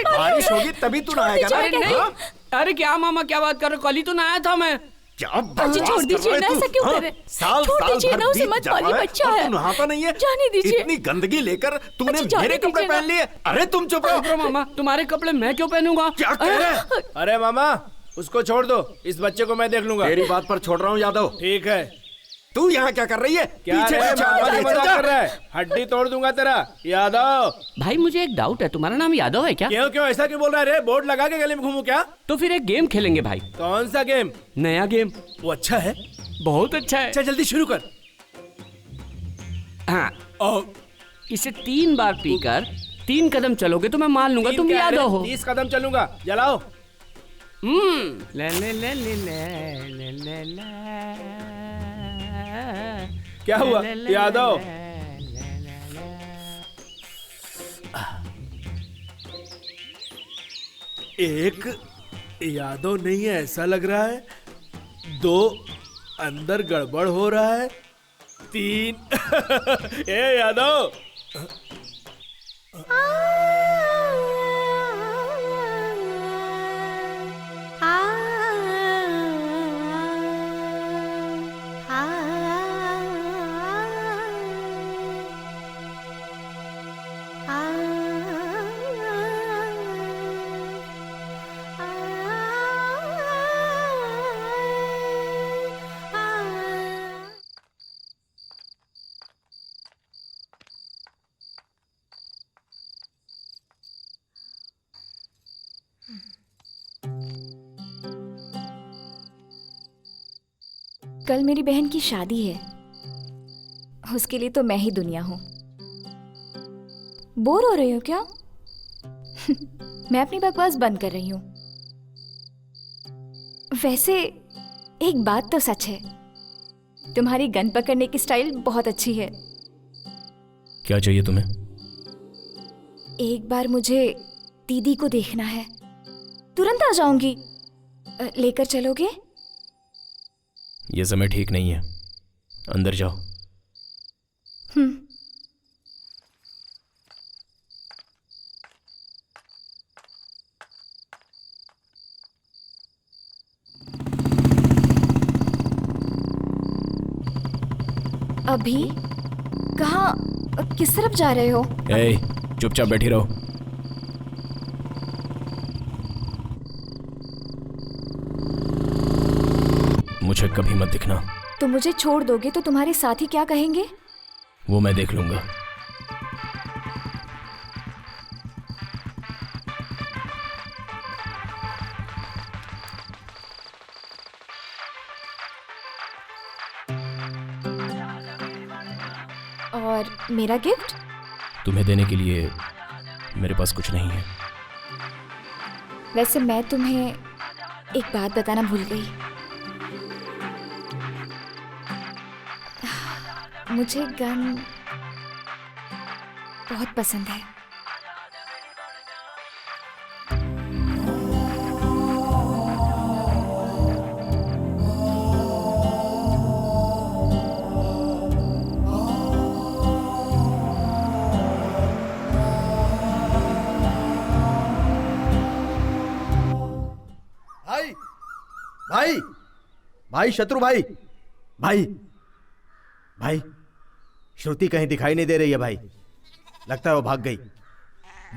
Speaker 7: बारिश होगी तभी तू नहाएगा ना?
Speaker 9: अरे क्या मामा, क्या बात कर रहे हो? कल ही तो नहाया था मैं।
Speaker 7: क्या
Speaker 6: छोड़ दीजिए ना, ऐसा क्यों कर रहे?
Speaker 7: साल
Speaker 6: छोड़
Speaker 7: साल
Speaker 6: दीजिए
Speaker 7: भर
Speaker 6: ना, उसे
Speaker 7: बीत
Speaker 6: मत
Speaker 7: जाता
Speaker 6: बोलिए,
Speaker 7: है
Speaker 6: बच्चा
Speaker 7: और
Speaker 6: है।
Speaker 7: तू नहाता नहीं है।
Speaker 6: जाने दीजिए।
Speaker 7: इतनी गंदगी लेकर तूने
Speaker 6: अच्छा, जाने
Speaker 7: मेरे कपड़े
Speaker 6: दीजिए ना।
Speaker 7: पहन लिए। अरे तुम चुप रहो।
Speaker 9: मामा, तुम्हारे कपड़े मैं क्यों पहनूंगा?
Speaker 7: क्या कह रहे हैं?
Speaker 10: अरे मामा, उसको छोड़ दो, इस बच्चे को मैं देख लूंगा।
Speaker 7: तेरी बात पर छोड़ रहा हूँ यादव।
Speaker 10: ठीक है।
Speaker 7: तू यहाँ क्या कर रही है?
Speaker 10: क्या
Speaker 7: पीछे
Speaker 10: रे,
Speaker 7: पीछे
Speaker 10: मामा
Speaker 7: चल
Speaker 10: मजाक
Speaker 7: जा।
Speaker 10: कर रहा है? हड्डी तोड़ दूंगा तेरा। यादव।
Speaker 9: भाई मुझे एक डाउट है, तुम्हारा नाम यादव है क्या?
Speaker 10: क्यों क्यों ऐसा क्यों बोल रहा है रे? बोर्ड लगा के गले में घूमू क्या?
Speaker 9: तो फिर एक गेम खेलेंगे भाई।
Speaker 10: कौन सा गेम?
Speaker 9: नया गेम।
Speaker 10: वो अच्छा है?
Speaker 9: बहुत अच्छा है।
Speaker 10: अच्छा जल्दी शुरू कर।
Speaker 9: हाँ, इसे 3 बार पीकर 3 कदम चलोगे तो मैं मान लूंगा तुम यादव हो।
Speaker 10: 30 कदम चलूंगा। जलाओ।
Speaker 9: ले ले ले ले ले ले ले।
Speaker 10: क्या हुआ यादव? एक यादव नहीं है ऐसा लग रहा है। 2 अंदर गड़बड़ हो रहा है। 3 ए यादव।
Speaker 5: कल मेरी बहन की शादी है, उसके लिए तो मैं ही दुनिया हूं। बोर हो रही हो क्या? मैं अपनी बकवास बंद कर रही हूं। वैसे एक बात तो सच है, तुम्हारी गन पकड़ने की स्टाइल बहुत अच्छी है।
Speaker 4: क्या चाहिए तुम्हें?
Speaker 5: एक बार मुझे दीदी को देखना है, तुरंत आ जाऊंगी। लेकर चलोगे?
Speaker 4: ये समय ठीक नहीं है, अंदर जाओ।
Speaker 5: अभी कहाँ, किस तरफ जा रहे हो?
Speaker 4: ए, चुपचाप बैठी रहो। मुझे कभी मत दिखना।
Speaker 5: तुम मुझे छोड़ दोगे तो तुम्हारे साथी क्या कहेंगे?
Speaker 4: वो मैं देख लूंगा।
Speaker 5: और मेरा गिफ्ट?
Speaker 4: तुम्हें देने के लिए मेरे पास कुछ नहीं है।
Speaker 5: वैसे मैं तुम्हें एक बात बताना भूल गई। मुझे गन बहुत पसंद है।
Speaker 15: भाई भाई भाई शत्रु भाई भाई भाई श्रुति कहीं दिखाई नहीं दे रही है भाई। लगता है वो भाग गई।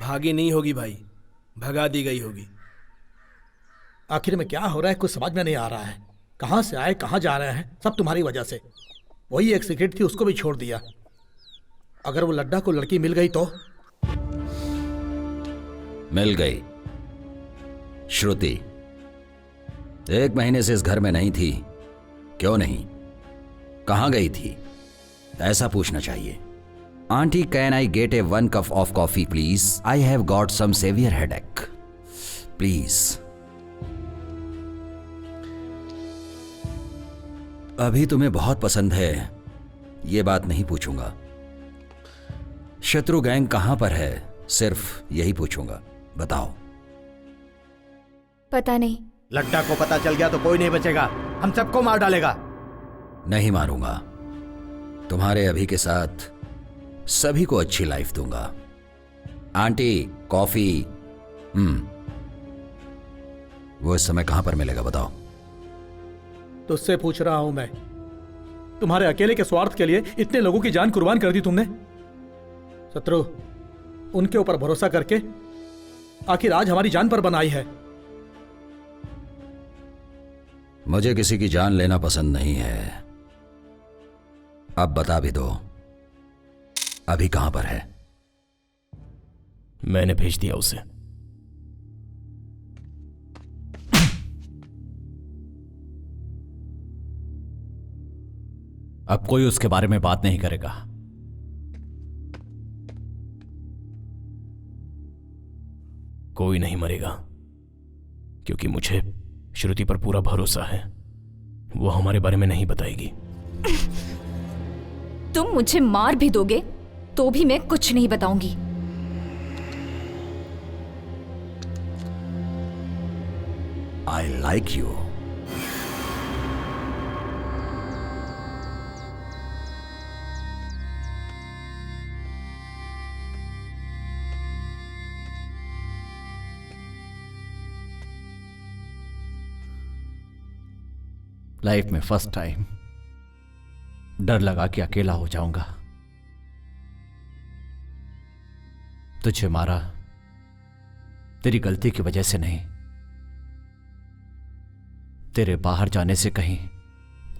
Speaker 10: भागी नहीं होगी भाई, भगा दी गई होगी।
Speaker 2: आखिर में क्या हो रहा है कुछ समझ में नहीं आ रहा है। कहां से आए कहां जा रहे हैं, सब तुम्हारी वजह से। वही एक सिगरेट थी, उसको भी छोड़ दिया। अगर वो लड्डा को लड़की मिल गई तो?
Speaker 11: मिल गई। श्रुति 1 महीने से इस घर में नहीं थी। क्यों नहीं? कहाँ गई थी, ऐसा पूछना चाहिए। Aunty, can I get a 1 cup of coffee please? I have got some severe headache please. अभी तुम्हें बहुत पसंद है, ये बात नहीं पूछूंगा। शत्रु गैंग कहां पर है, सिर्फ यही पूछूंगा। बताओ।
Speaker 5: पता नहीं।
Speaker 15: लड्डा को पता चल गया तो कोई नहीं बचेगा, हम सबको मार डालेगा। नहीं मारूंगा, तुम्हारे अभी के साथ सभी को अच्छी लाइफ दूंगा। Aunty, coffee. वो इस समय कहां पर मिलेगा, बताओ।
Speaker 2: तुझसे पूछ रहा हूं मैं, तुम्हारे अकेले के स्वार्थ के लिए इतने लोगों की जान कुर्बान कर दी तुमने। शत्रु, उनके ऊपर भरोसा करके आखिर आज हमारी जान पर बनाई है।
Speaker 11: मुझे किसी की जान लेना पसंद नहीं है। अब बता भी दो, अभी कहां पर है?
Speaker 4: मैंने भेज दिया उसे।
Speaker 3: अब कोई उसके बारे में बात नहीं करेगा।
Speaker 4: कोई नहीं मरेगा, क्योंकि मुझे श्रुति पर पूरा भरोसा है। वो हमारे बारे में नहीं बताएगी।
Speaker 5: तुम मुझे मार भी दोगे तो भी मैं कुछ नहीं बताऊंगी।
Speaker 11: I like you.
Speaker 3: लाइफ में फर्स्ट टाइम डर लगा कि अकेला हो जाऊंगा। तुझे मारा तेरी गलती की वजह से नहीं, तेरे बाहर जाने से कहीं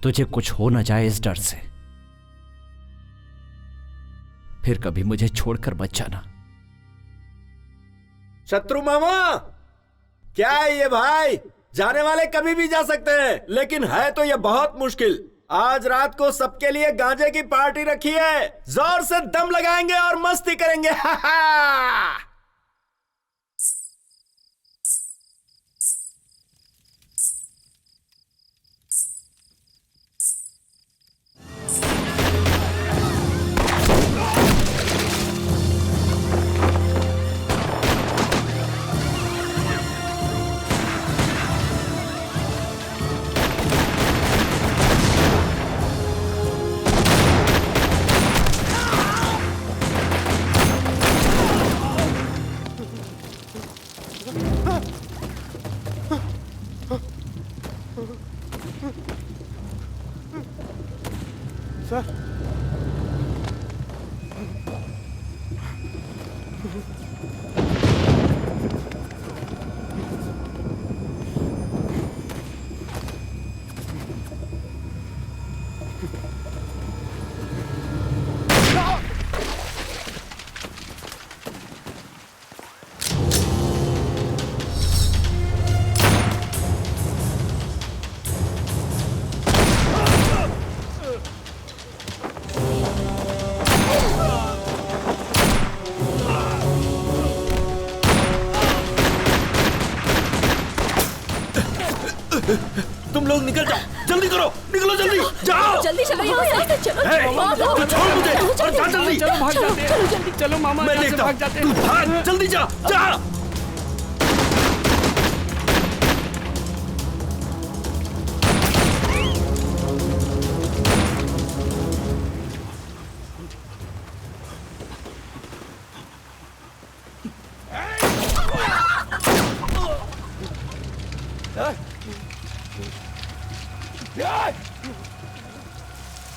Speaker 3: तुझे कुछ हो ना जाए इस डर से। फिर कभी मुझे छोड़कर मत जाना।
Speaker 7: शत्रु मामा, क्या है ये भाई? जाने वाले कभी भी जा सकते हैं, लेकिन है तो ये बहुत मुश्किल। आज रात को सबके लिए गांजे की पार्टी रखी है, जोर से दम लगाएंगे और मस्ती करेंगे। हा हा।
Speaker 2: सर,
Speaker 7: तुम लोग निकल जाओ, जल्दी करो, निकलो जल्दी, जाओ
Speaker 6: जल्दी चलो यहाँ से, चलो
Speaker 7: छोड़ मुझे और जा जल्दी।
Speaker 9: चलो भाग जाते हैं, चलो मामा
Speaker 7: मैं
Speaker 9: यहाँ से
Speaker 7: देखता
Speaker 9: भाग
Speaker 7: हूँ,
Speaker 9: जाते
Speaker 7: तू
Speaker 9: हैं।
Speaker 7: भाग, जल्दी जा जा।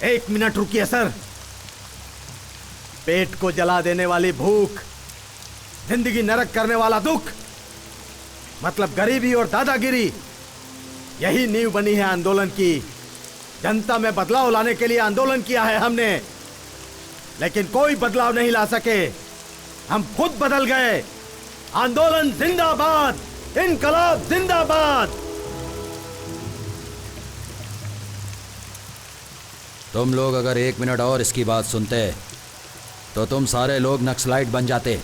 Speaker 15: एक मिनट रुकिए सर। पेट को जला देने वाली भूख, जिंदगी नरक करने वाला दुख, मतलब गरीबी और दादागिरी, यही नींव बनी है आंदोलन की। जनता में बदलाव लाने के लिए आंदोलन किया है हमने, लेकिन कोई बदलाव नहीं ला सके। हम खुद बदल गए। आंदोलन जिंदाबाद, इनकलाब जिंदाबाद।
Speaker 11: तुम लोग अगर 1 मिनट और इसकी बात सुनते तो तुम सारे लोग नक्सलाइट बन जाते।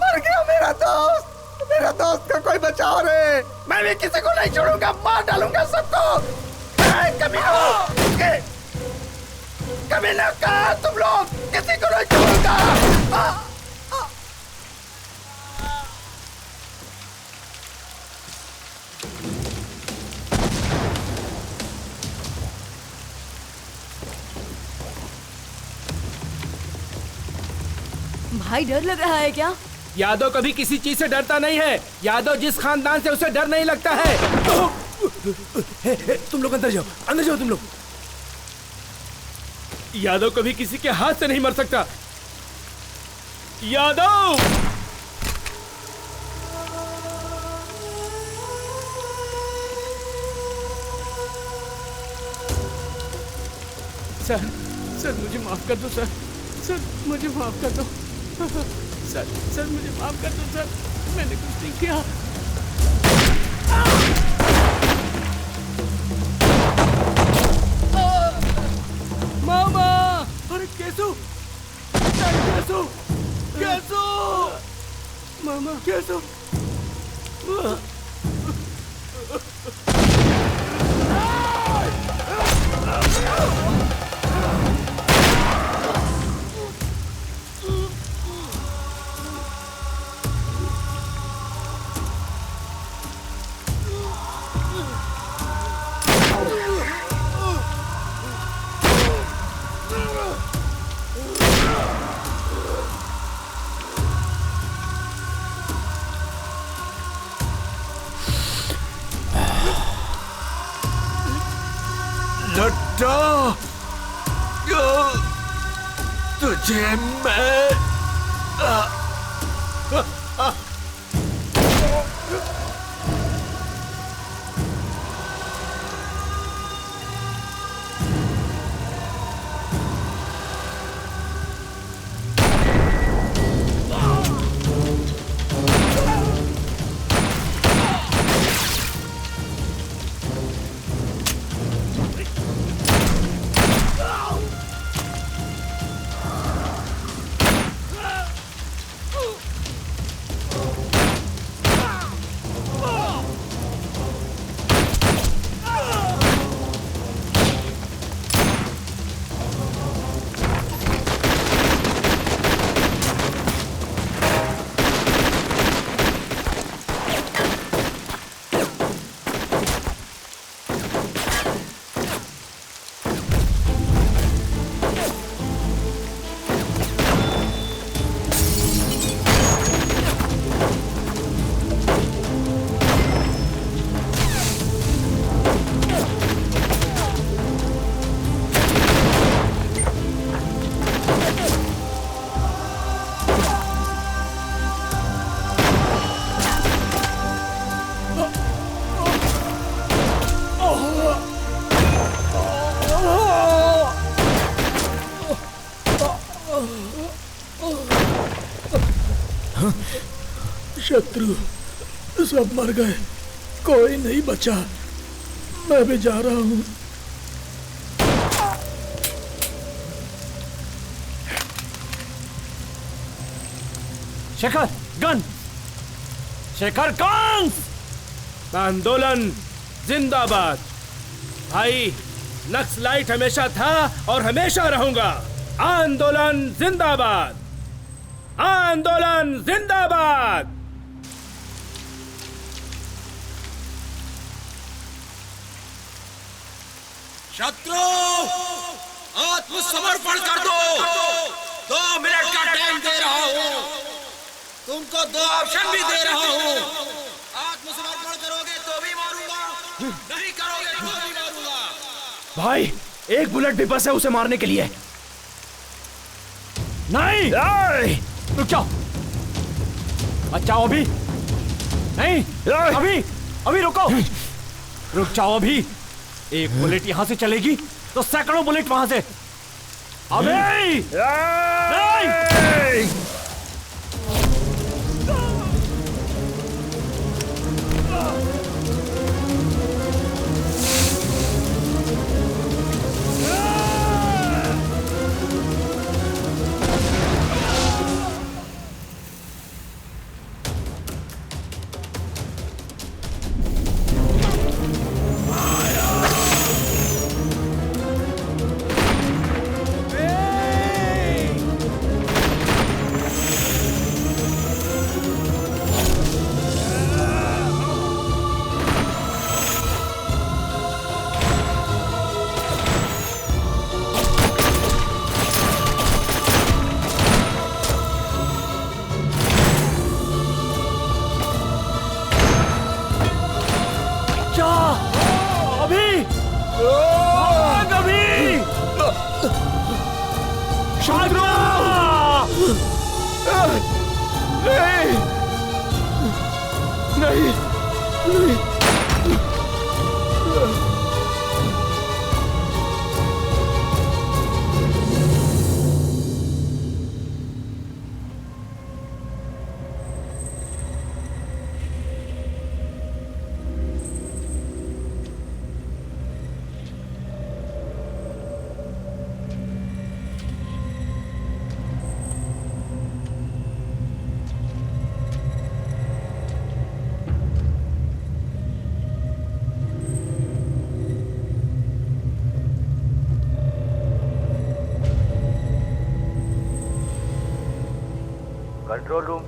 Speaker 14: मर गया मेरा दोस्त का कोई बचाओ रे। मैं भी किसी को नहीं छोड़ूंगा, मार डालूंगा सबको। कमीना कहा तुम लोग, किसी को नहीं छोड़ूंगा।
Speaker 6: भाई डर लग रहा है क्या?
Speaker 10: यादव कभी किसी चीज से डरता नहीं है। यादव जिस खानदान से उसे डर नहीं लगता है। तुम लोग अंदर जाओ तुम लोग। यादव कभी किसी के हाथ से नहीं मर सकता। यादव सर मुझे माफ कर दो सर मुझे माफ कर दो सर मुझे माफ कर दो सर, मैंने कुछ नहीं किया। मामा, अरे कैसू मामा कैसू।
Speaker 21: लड्डा, तुझे मैं
Speaker 2: शत्रु सब मर गए, कोई नहीं बचा। मैं भी जा रहा हूं।
Speaker 3: Shekhar gun, Shekhar gun.
Speaker 10: आंदोलन जिंदाबाद। भाई नक्सलाइट हमेशा था और हमेशा रहूंगा। आंदोलन जिंदाबाद, आंदोलन जिंदाबाद।
Speaker 21: शत्रु आत्मसमर्पण कर दो। 2 मिनट का टाइम दे रहा हूं, तुमको 2 ऑप्शन भी दे रहा हूं। आत्मसमर्पण करोगे तो भी मारूंगा, नहीं करोगे तो भी मारूंगा।
Speaker 3: भाई
Speaker 7: एक बुलेट भी बस है उसे मारने के लिए।
Speaker 3: नहीं, रुक जाओ, बचाओ अभी, नहीं, अभी रुको, रुक जाओ अभी। एक बुलेट यहां से चलेगी तो सैकड़ों बुलेट वहां से। अभी नहीं।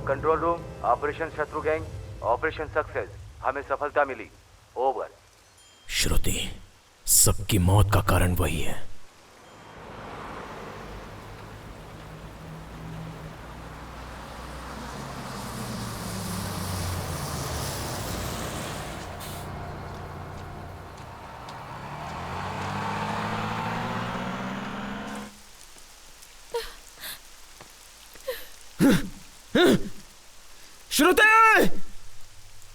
Speaker 1: कंट्रोल रूम, ऑपरेशन शत्रु गैंग, ऑपरेशन सक्सेस, हमें सफलता मिली, ओवर।
Speaker 4: श्रुति, सबकी मौत का कारण वही है।
Speaker 7: श्रुति!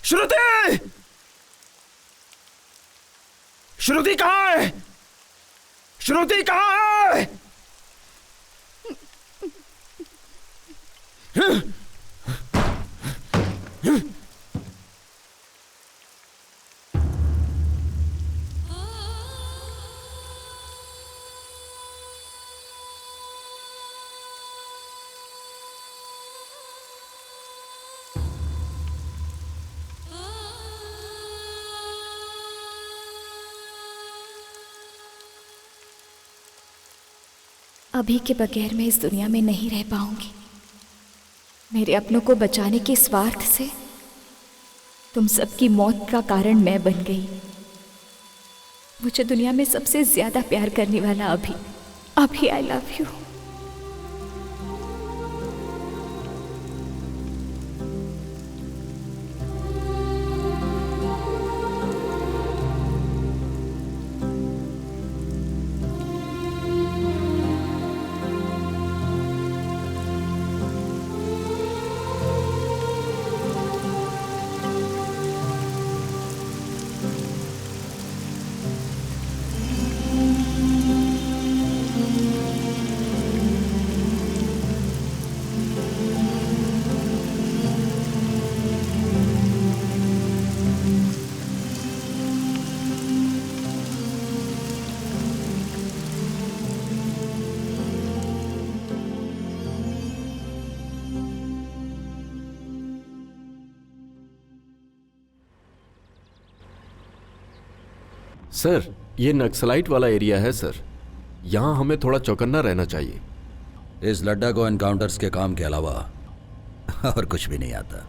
Speaker 7: श्रुति! श्रुति कहाँ है? श्रुति कहाँ है?
Speaker 5: अभी के बगैर मैं इस दुनिया में नहीं रह पाऊंगी। मेरे अपनों को बचाने के स्वार्थ से तुम सबकी मौत का कारण मैं बन गई। मुझे दुनिया में सबसे ज्यादा प्यार करने वाला अभी आई लव यू।
Speaker 13: सर, ये नक्सलाइट वाला एरिया है सर, यहाँ हमें थोड़ा चौकन्ना रहना चाहिए।
Speaker 11: इस लड्डा को एनकाउंटर्स के काम के अलावा और कुछ भी नहीं आता।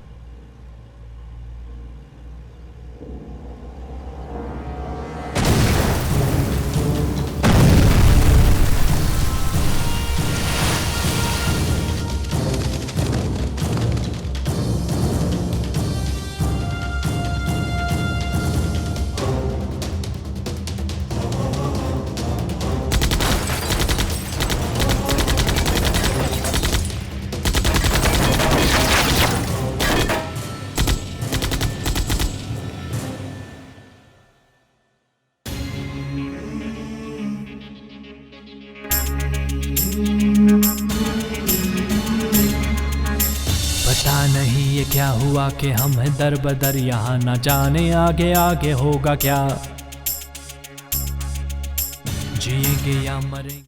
Speaker 12: ये क्या हुआ कि हम हैं दर बदर यहाँ, ना जाने आगे आगे होगा क्या, जिएंगे या मरेंगे।